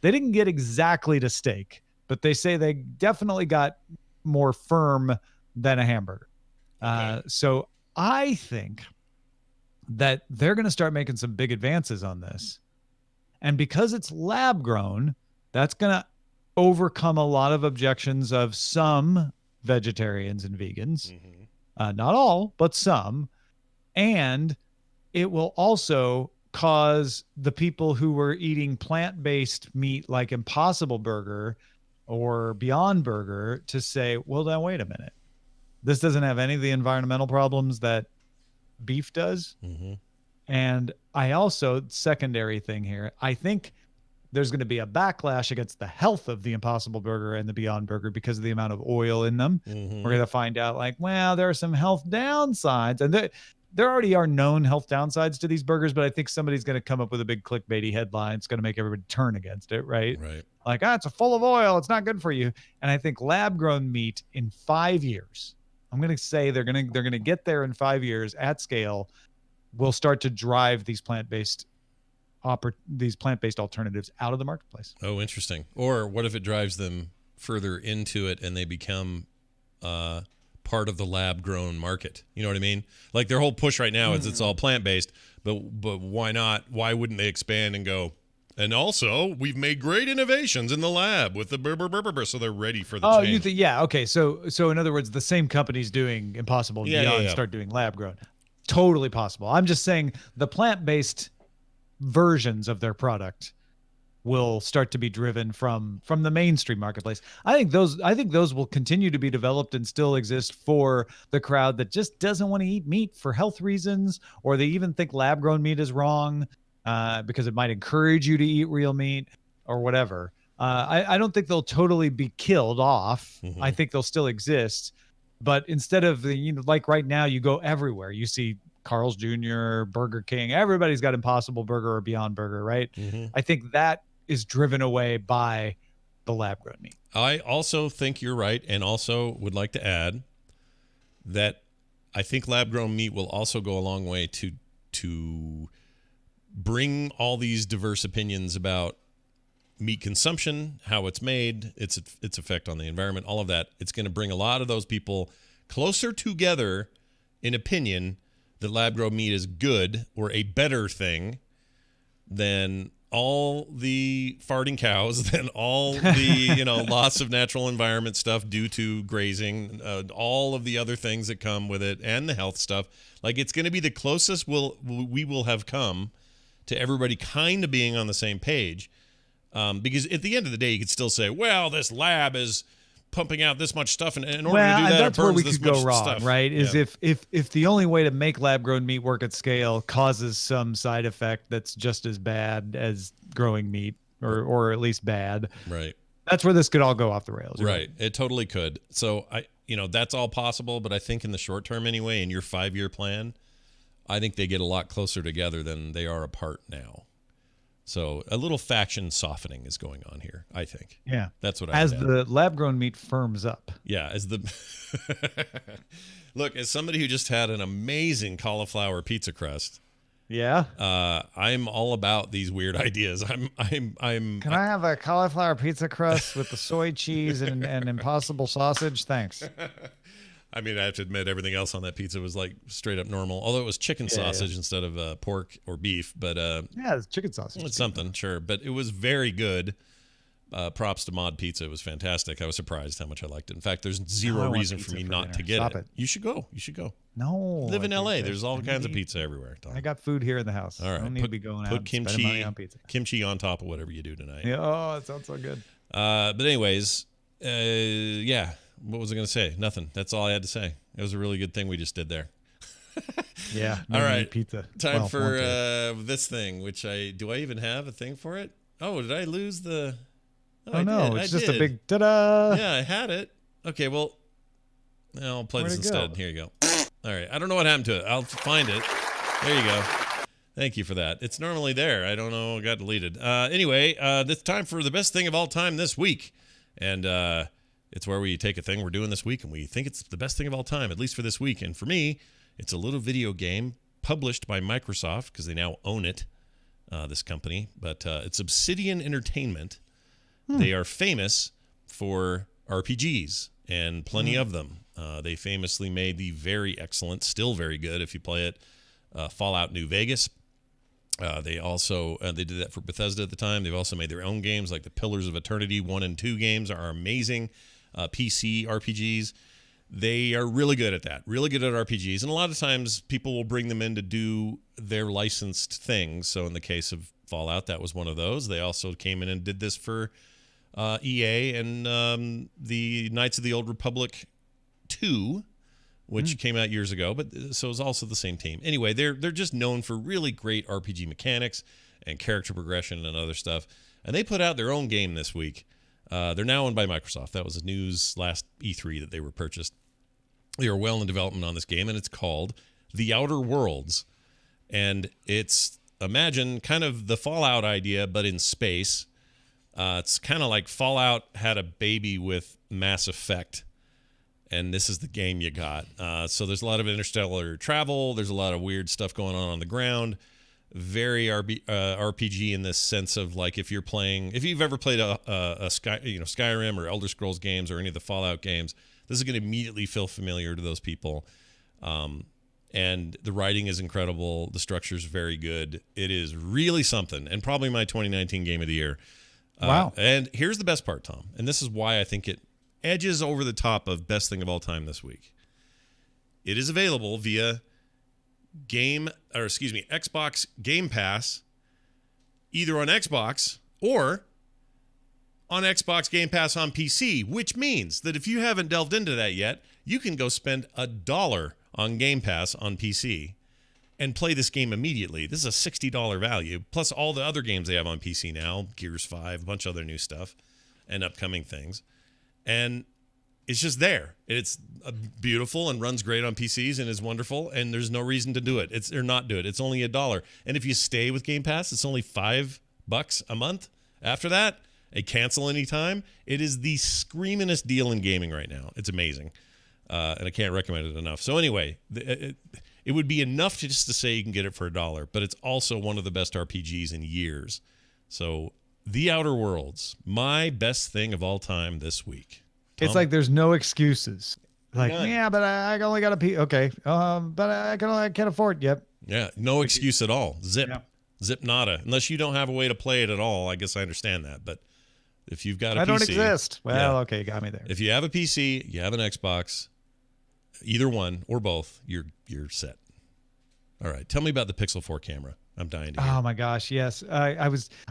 they didn't get exactly to steak, but they say they definitely got more firm than a hamburger. Okay. So I think that they're going to start making some big advances on this. And because it's lab grown, that's going to overcome a lot of objections of some vegetarians and vegans. Not all, but some. And it will also cause the people who were eating plant-based meat like Impossible Burger or Beyond Burger to say, well, now wait a minute. This doesn't have any of the environmental problems that beef does. And I also, secondary thing here, I think there's going to be a backlash against the health of the Impossible Burger and the Beyond Burger because of the amount of oil in them. We're going to find out like, well, there are some health downsides. And there already are known health downsides to these burgers, but I think somebody's going to come up with a big clickbaity headline. It's going to make everybody turn against it, right? Right. Like, it's full of oil. It's not good for you. And I think lab-grown meat in 5 years, I'm going to say they're going to get there in 5 years at scale, will start to drive these plant-based alternatives out of the marketplace. Oh, interesting. Or what if it drives them further into it and they become part of the lab grown market? You know what I mean? Like their whole push right now is it's all plant based, but why not? Why wouldn't they expand and go? And also, we've made great innovations in the lab with the burr, so they're ready for the change. You think? Yeah. Okay. So in other words, the same companies doing Impossible and Beyond start doing lab grown. Totally possible. I'm just saying the plant-based versions of their product will start to be driven from the mainstream marketplace. I think those will continue to be developed and still exist for the crowd that just doesn't want to eat meat for health reasons, or they even think lab-grown meat is wrong because it might encourage you to eat real meat or whatever. I don't think they'll totally be killed off. I think they'll still exist. But instead of like right now, you go everywhere. You see Carl's Jr., Burger King. Everybody's got Impossible Burger or Beyond Burger, right? I think that is driven away by the lab-grown meat. I also think you're right, and also would like to add that I think lab-grown meat will also go a long way to bring all these diverse opinions about meat consumption, how it's made, its effect on the environment, all of that. It's going to bring a lot of those people closer together in opinion that lab-grown meat is good or a better thing than all the farting cows, than all the loss of natural environment stuff due to grazing, all of the other things that come with it, and the health stuff. Like, it's going to be the closest we will have come to everybody kind of being on the same page. Because at the end of the day, you could still say, well, this lab is pumping out this much stuff, and in order to do that, that's it where burns we this could go much wrong, stuff. right? Is if the only way to make lab-grown meat work at scale causes some side effect that's just as bad as growing meat, or at least bad, right? That's where this could all go off the rails, right? It totally could. So that's all possible, but I think in the short term, anyway, in your 5-year plan, I think they get a lot closer together than they are apart now. So a little faction softening is going on here, I think. Yeah. That's what as the lab-grown meat firms up. Yeah, as the Look, as somebody who just had an amazing cauliflower pizza crust. Yeah. I'm all about these weird ideas. Can I have a cauliflower pizza crust with the soy cheese and Impossible sausage? Thanks. I mean, I have to admit, everything else on that pizza was like straight up normal. Although it was chicken sausage instead of pork or beef, but it's chicken sausage. It's something, sure, but it was very good. Props to Mod Pizza; it was fantastic. I was surprised how much I liked it. In fact, there's zero reason for me not to get it. You should go. No, live in LA. There's all kinds of pizza everywhere. Tom. I got food here in the house. All right, I don't need to be going out. Put kimchi on pizza. Kimchi on top of whatever you do tonight. Yeah, oh, it sounds so good. But anyways, yeah. What was I going to say? Nothing. That's all I had to say. It was a really good thing we just did there. Yeah. All right. Pizza. Time for this thing, which do I even have a thing for it? Oh, did I lose the... Oh, no. It's just a big ta-da. Yeah, I had it. Okay, well, I'll play this instead. Here you go. All right. I don't know what happened to it. I'll find it. There you go. Thank you for that. It's normally there. I don't know. It got deleted. Anyway, it's time for the best thing of all time this week. And it's where we take a thing we're doing this week and we think it's the best thing of all time, at least for this week. And for me, it's a little video game published by Microsoft because they now own it, this company. But it's Obsidian Entertainment. They are famous for RPGs and plenty of them. They famously made the very excellent, still very good if you play it, Fallout New Vegas. They also they did that for Bethesda at the time. They've also made their own games like the Pillars of Eternity 1 and 2 games are amazing. PC RPGs. They are really good at that, really good at RPGs. And a lot of times people will bring them in to do their licensed things. So in the case of Fallout, that was one of those. They also came in and did this for EA and the Knights of the Old Republic 2, which came out years ago, but so it's also the same team. Anyway, they're just known for really great RPG mechanics and character progression and other stuff. And they put out their own game this week. They're now owned by Microsoft. That was the news last E3 that they were purchased. They are well in development on this game, and it's called The Outer Worlds. And it's, imagine, kind of the Fallout idea, but in space. It's kind of like Fallout had a baby with Mass Effect, and this is the game you got. So there's a lot of interstellar travel. There's a lot of weird stuff going on the ground. Very RPG in this sense of like if you've ever played a Skyrim or Elder Scrolls games or any of the Fallout games, this is going to immediately feel familiar to those people. And the writing is incredible. The structure is very good. It is really something, and probably my 2019 game of the year. Wow. And here's the best part, Tom, and this is why I think it edges over the top of best thing of all time this week. It is available via Xbox Game Pass, either on Xbox or on Xbox Game Pass on PC, which means that if you haven't delved into that yet, you can go spend $1 on Game Pass on PC and play this game immediately. This is a $60 value, plus all the other games they have on PC now, Gears 5, a bunch of other new stuff, and upcoming things. And it's just there. It's beautiful and runs great on PCs and is wonderful, and there's no reason to do it. Or not do it. It's only $1. And if you stay with Game Pass, it's only $5 a month. After that, and cancel anytime. It is the screamingest deal in gaming right now. It's amazing. And I can't recommend it enough. So anyway, it would be enough just to say you can get it for $1, but it's also one of the best RPGs in years. So The Outer Worlds, my best thing of all time this week. Tom? It's like there's no excuses. Like, None. yeah, but I only got a P. Okay. But I can't afford. Yep. Yeah, no excuse at all. Zip. Yeah. Zip nada. Unless you don't have a way to play it at all, I guess I understand that. But if you've got a PC. I don't exist. Well, yeah. okay, got me there. If you have a PC, you have an Xbox, either one or both, you're set. All right. Tell me about the Pixel 4 camera. I'm dying to hear. Oh my gosh, yes. I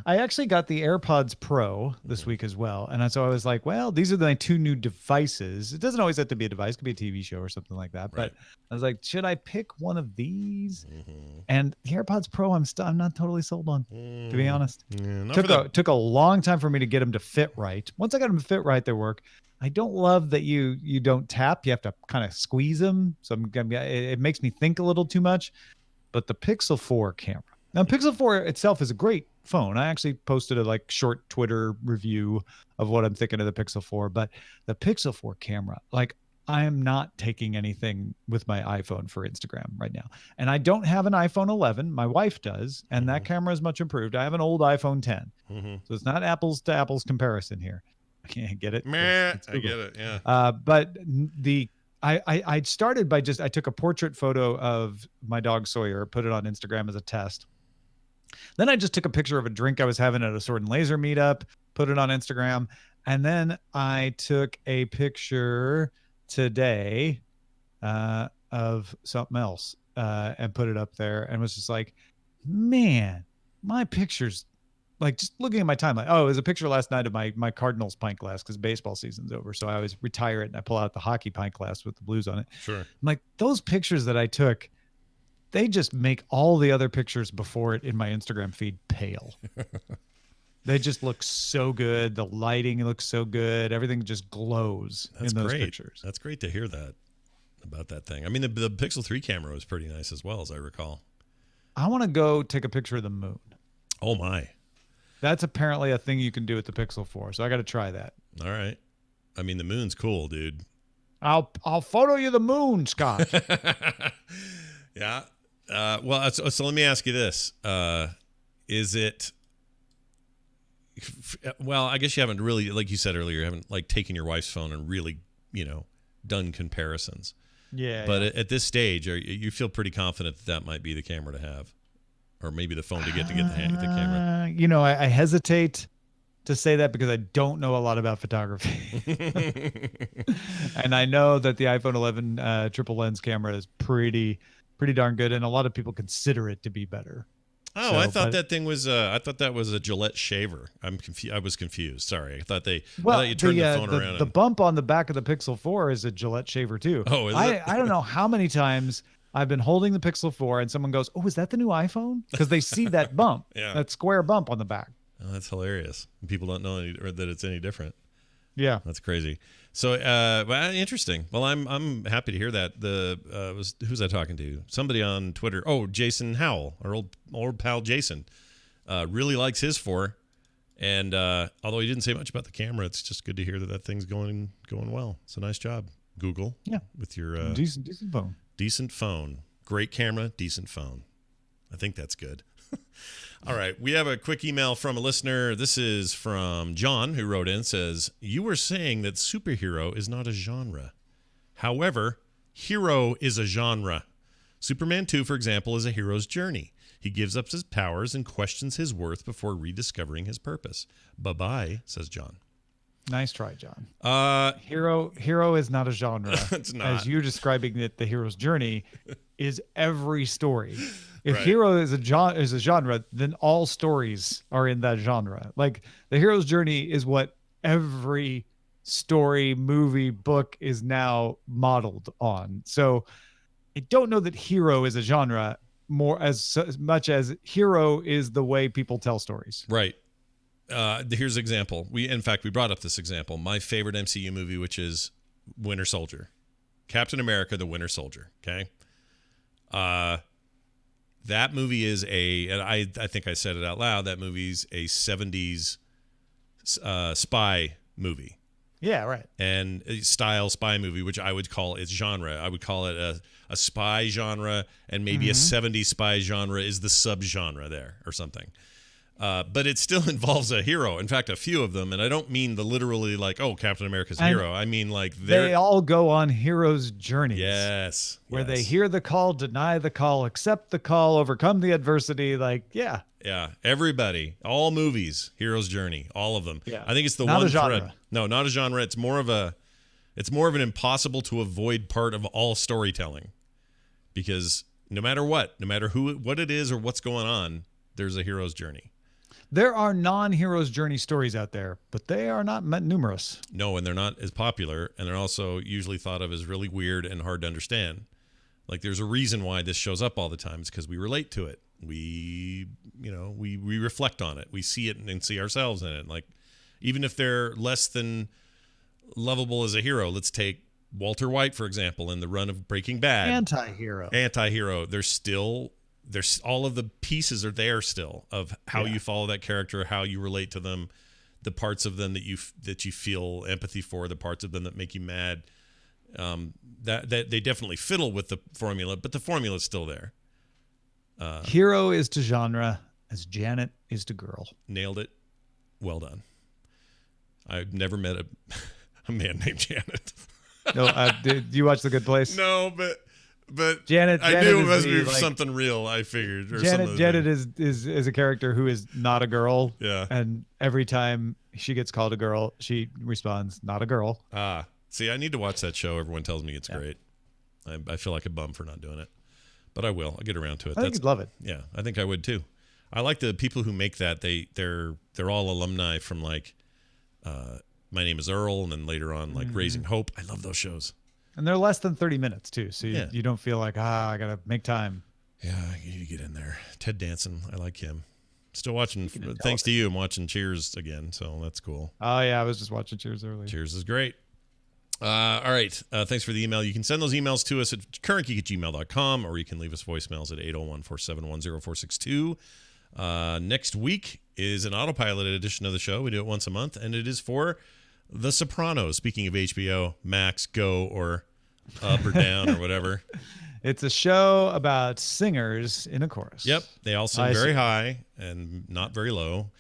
actually got the AirPods Pro this week as well. And so I was like, well, these are my two new devices. It doesn't always have to be a device, it could be a TV show or something like that. Right. But I was like, should I pick one of these? And the AirPods Pro, I'm not totally sold on, to be honest. Took a long time for me to get them to fit right. Once I got them to fit right, they work. I don't love that you don't tap. You have to kind of squeeze them. So it makes me think a little too much. But the Pixel 4 camera. Now, Pixel 4 itself is a great phone. I actually posted a short Twitter review of what I'm thinking of the Pixel 4. But the Pixel 4 camera, I am not taking anything with my iPhone for Instagram right now. And I don't have an iPhone 11. My wife does. And that camera is much improved. I have an old iPhone 10. So it's not apples to apples comparison here. I can't get it. I get it. Yeah. But I started by I took a portrait photo of my dog Sawyer, put it on Instagram as a test. Then I just took a picture of a drink I was having at a sword and laser meetup, put it on Instagram. And then I took a picture today of something else and put it up there and was just like, man, my pictures, just looking at my timeline. Oh, it was a picture last night of my Cardinals pint glass because baseball season's over. So I always retire it and I pull out the hockey pint glass with the Blues on it. Sure. I'm like, those pictures that I took, they just make all the other pictures before it in my Instagram feed pale. They just look so good. The lighting looks so good. Everything just glows in those pictures. That's great to hear that. about that thing. I mean, the Pixel 3 camera was pretty nice as well, as I recall. I want to go take a picture of the moon. Oh my. That's apparently a thing you can do with the Pixel 4, so I got to try that. All right. I mean, the moon's cool, dude. I'll photo you the moon, Scott. Yeah. Well, so let me ask you this. Is it... Well, I guess you haven't really, like you said earlier, you haven't like taken your wife's phone and really, done comparisons. Yeah. But at this stage, you feel pretty confident that might be the camera to have, or maybe the phone to get the camera. I hesitate to say that because I don't know a lot about photography, and I know that the iPhone 11 triple lens camera is pretty darn good, and a lot of people consider it to be better. Oh, I thought that was a Gillette shaver. I was confused. Sorry. I thought you turned the phone around. The bump on the back of the Pixel 4 is a Gillette shaver too. Oh, is it? I don't know how many times I've been holding the Pixel 4 and someone goes, "Oh, is that the new iPhone?" Because they see that bump, that square bump on the back. Oh, that's hilarious. People don't know that it's any different. Yeah, that's crazy. So, interesting. Well, I'm happy to hear that. Who's I talking to? Somebody on Twitter. Oh, Jason Howell, our old pal Jason, really likes his 4. And although he didn't say much about the camera, it's just good to hear that thing's going well. It's a nice job, Google. Yeah, with your decent phone. Decent phone, great camera, decent phone. I think that's good. All right, we have a quick email from a listener. This is from John, who wrote in, says, "You were saying that superhero is not a genre. However, hero is a genre. Superman 2, for example, is a hero's journey. He gives up his powers and questions his worth before rediscovering his purpose. Bye-bye," says John. Nice try, John. Hero is not a genre. It's not. As you're describing it, the hero's journey is every story. If Right. hero is a genre, then all stories are in that genre. Like the hero's journey is what every story, movie, book is now modeled on. So I don't know that hero is a genre more as much as hero is the way people tell stories. Right. Here's an example. We brought up this example. My favorite MCU movie, which is Winter Soldier. Captain America, the Winter Soldier. Okay. That movie is and I think I said it out loud, that movie's a 70s spy movie. Yeah, right. And style spy movie, which I would call its genre. I would call it a spy genre, and maybe a 70s spy genre is the subgenre there or something. But it still involves a hero. In fact, a few of them, and I don't mean the literally like, oh, Captain America's a hero. I mean like they all go on heroes' journeys. Yes. Where they hear the call, deny the call, accept the call, overcome the adversity. Like, yeah. Yeah. Everybody, all movies, hero's journey, all of them. Yeah. I think it's the Not one a genre. thread. No, not a genre. It's more of an impossible to avoid part of all storytelling, because no matter what it is or what's going on, there's a hero's journey. There are non-heroes' journey stories out there, but they are not numerous. No, and they're not as popular, and they're also usually thought of as really weird and hard to understand. Like, there's a reason why this shows up all the time. It's because we relate to it. We reflect on it. We see it and see ourselves in it. Like, even if they're less than lovable as a hero, let's take Walter White, for example, in the run of Breaking Bad. Anti-hero. There's all of the pieces are there still of how you follow that character, how you relate to them, the parts of them that you feel empathy for, the parts of them that make you mad. That they definitely fiddle with the formula, but the formula is still there. Hero is to genre as Janet is to girl. Nailed it. Well done. I've never met a man named Janet. No, did you watch The Good Place? No, but Janet I knew it must be be something real. I figured. Or Janet is a character who is not a girl. Yeah. And every time she gets called a girl, she responds, "Not a girl." See, I need to watch that show. Everyone tells me it's great. I feel like a bum for not doing it, but I will. I'll get around to it. I think you'd love it. Yeah, I think I would too. I like the people who make that. They're all alumni from like My Name is Earl, and then later on like Raising Hope. I love those shows. And they're less than 30 minutes too, so you don't feel like I gotta make time. Yeah, you need to get in there. Ted Danson, I like him. Still watching. Thanks to you, I'm watching Cheers again, so that's cool. Oh yeah, I was just watching Cheers earlier. Cheers is great. All right. Thanks for the email. You can send those emails to us at currentgeek@gmail.com, or you can leave us voicemails at 801-471-0462. Next week is an autopilot edition of the show. We do it once a month, and it is for The Sopranos. Speaking of HBO, Max, Go, or Up or Down or whatever. It's a show about singers in a chorus. Yep. They all sing very high and not very low.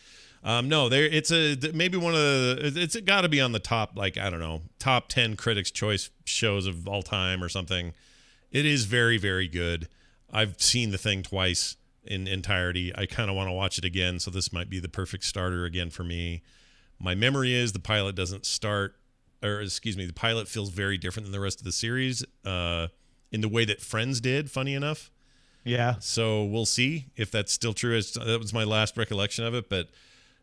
No, it's maybe one of the, it's got to be on the top, like, I don't know, top 10 Critics' Choice shows of all time or something. It is very, very good. I've seen the thing twice in entirety. I kind of want to watch it again, so this might be the perfect starter again for me. My memory is the pilot doesn't start, or excuse me, the pilot feels very different than the rest of the series in the way that Friends did, funny enough. Yeah. So we'll see if that's still true. That was my last recollection of it, but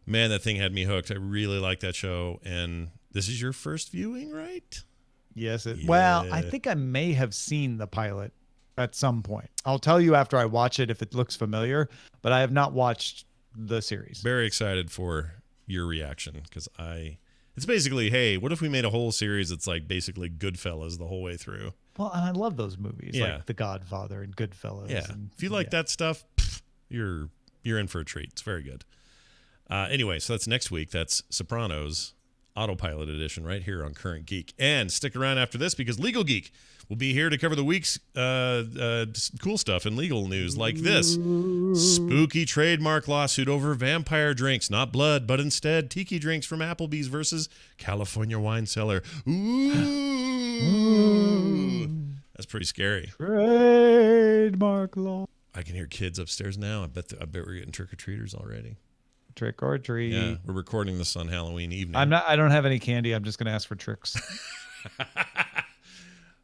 man, that thing had me hooked. I really like that show. And this is your first viewing, right? Yes. Yeah. Well, I think I may have seen the pilot at some point. I'll tell you after I watch it if it looks familiar, but I have not watched the series. Very excited for your reaction because it's basically, hey, what if we made a whole series that's like basically Goodfellas the whole way through? Well, and I love those movies, Yeah. like The Godfather and Goodfellas. Yeah. And, If you like that stuff, you're in for a treat. It's very good. Anyway, so that's next week. That's Sopranos Autopilot Edition right here on Current Geek. And stick around after this because Legal Geek will be here to cover the week's cool stuff and legal news like this. Spooky trademark lawsuit over vampire drinks. Not blood, but instead tiki drinks from Applebee's versus California wine cellar. Ooh. That's pretty scary. Trademark law. I can hear kids upstairs now. I bet we're getting trick-or-treaters already. Trick or treat. Yeah, we're recording this on Halloween evening. I don't have any candy. I'm just going to ask for tricks.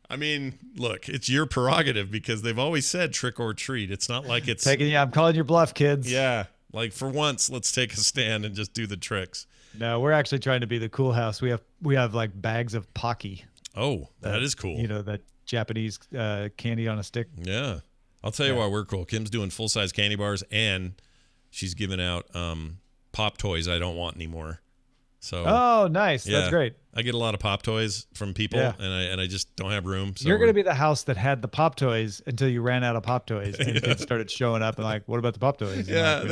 I mean, look, it's your prerogative because they've always said trick or treat. It's not like it's I'm calling your bluff, kids. Yeah, like for once, let's take a stand and just do the tricks. No, we're actually trying to be the cool house. We have like bags of Pocky. Oh, that is cool. You know, that Japanese candy on a stick. Yeah. I'll tell you why we're cool. Kim's doing full-size candy bars and she's giving out pop toys I don't want anymore. So oh, nice. Yeah, that's great. I get a lot of pop toys from people and I just don't have room. So you're going to be the house that had the pop toys until you ran out of pop toys and kids started showing up and like, what about the pop toys? And yeah, like,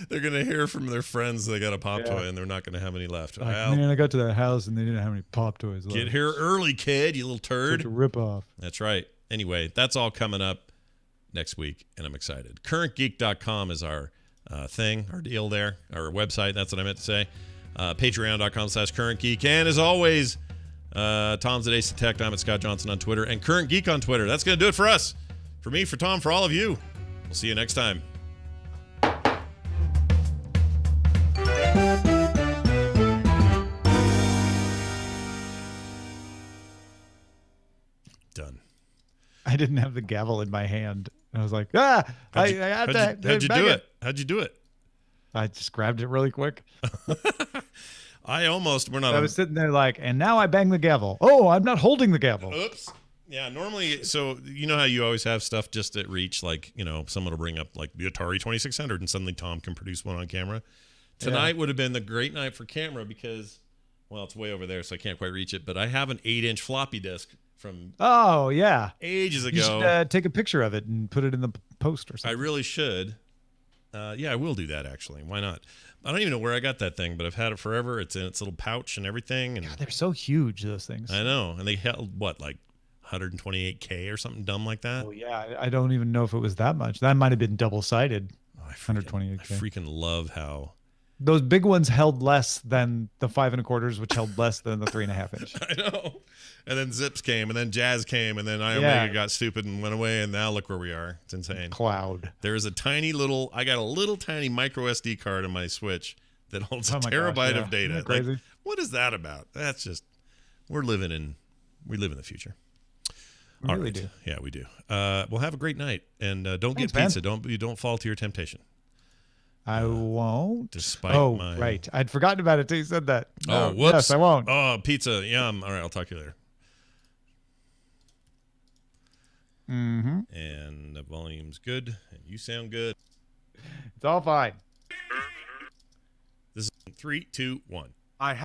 they're gonna hear from their friends they got a pop toy and they're not gonna have any left. Like, man, I got to that house and they didn't have any pop toys left. Get here early, kid, you little turd. Such a rip-off. That's right. Anyway, that's all coming up next week, and I'm excited. CurrentGeek.com is our thing, our deal there, our website. That's what I meant to say. Patreon.com/CurrentGeek. And as always, Tom's at Ace of Tech. I'm at Scott Johnson on Twitter and Current Geek on Twitter. That's going to do it for us. For me, for Tom, for all of you. We'll see you next time. Done. I didn't have the gavel in my hand. And I was like, I got that. How'd you do it? How'd you do it? I just grabbed it really quick. I was sitting there like, and now I bang the gavel. Oh, I'm not holding the gavel. Oops. Yeah, normally, so you know how you always have stuff just at reach, like, you know, someone will bring up like the Atari 2600 and suddenly Tom can produce one on camera. Tonight would have been the great night for camera because, well, it's way over there, so I can't quite reach it, but I have an 8-inch floppy disk from ages ago. You should take a picture of it and put it in the post or something. I really should. Yeah, I will do that, actually. Why not? I don't even know where I got that thing, but I've had it forever. It's in its little pouch and everything. And God, they're so huge, those things. I know. And they held, what, like 128K or something dumb like that? Oh, yeah. I don't even know if it was that much. That might have been double-sided. Oh, 128K. I freaking love how... Those big ones held less than the 5 1/4, which held less than the 3.5 inch. I know. And then Zips came, and then Jazz came, and then iOmega got stupid and went away, and now look where we are. It's insane. Cloud. There's a I got a little tiny micro SD card on my Switch that holds a terabyte of data. Isn't that crazy? Like, what is that about? That's just, we live in the future. We really do. Yeah, we do. Well, have a great night, and don't get pizza. Don't fall to your temptation. I won't. Despite my... right. I'd forgotten about it till you said that. Oh, whoops. Yes, I won't. Oh, pizza. Yum. All right, I'll talk to you later. Mm-hmm. And the volume's good, and you sound good. It's all fine. This is 3, 2, 1. I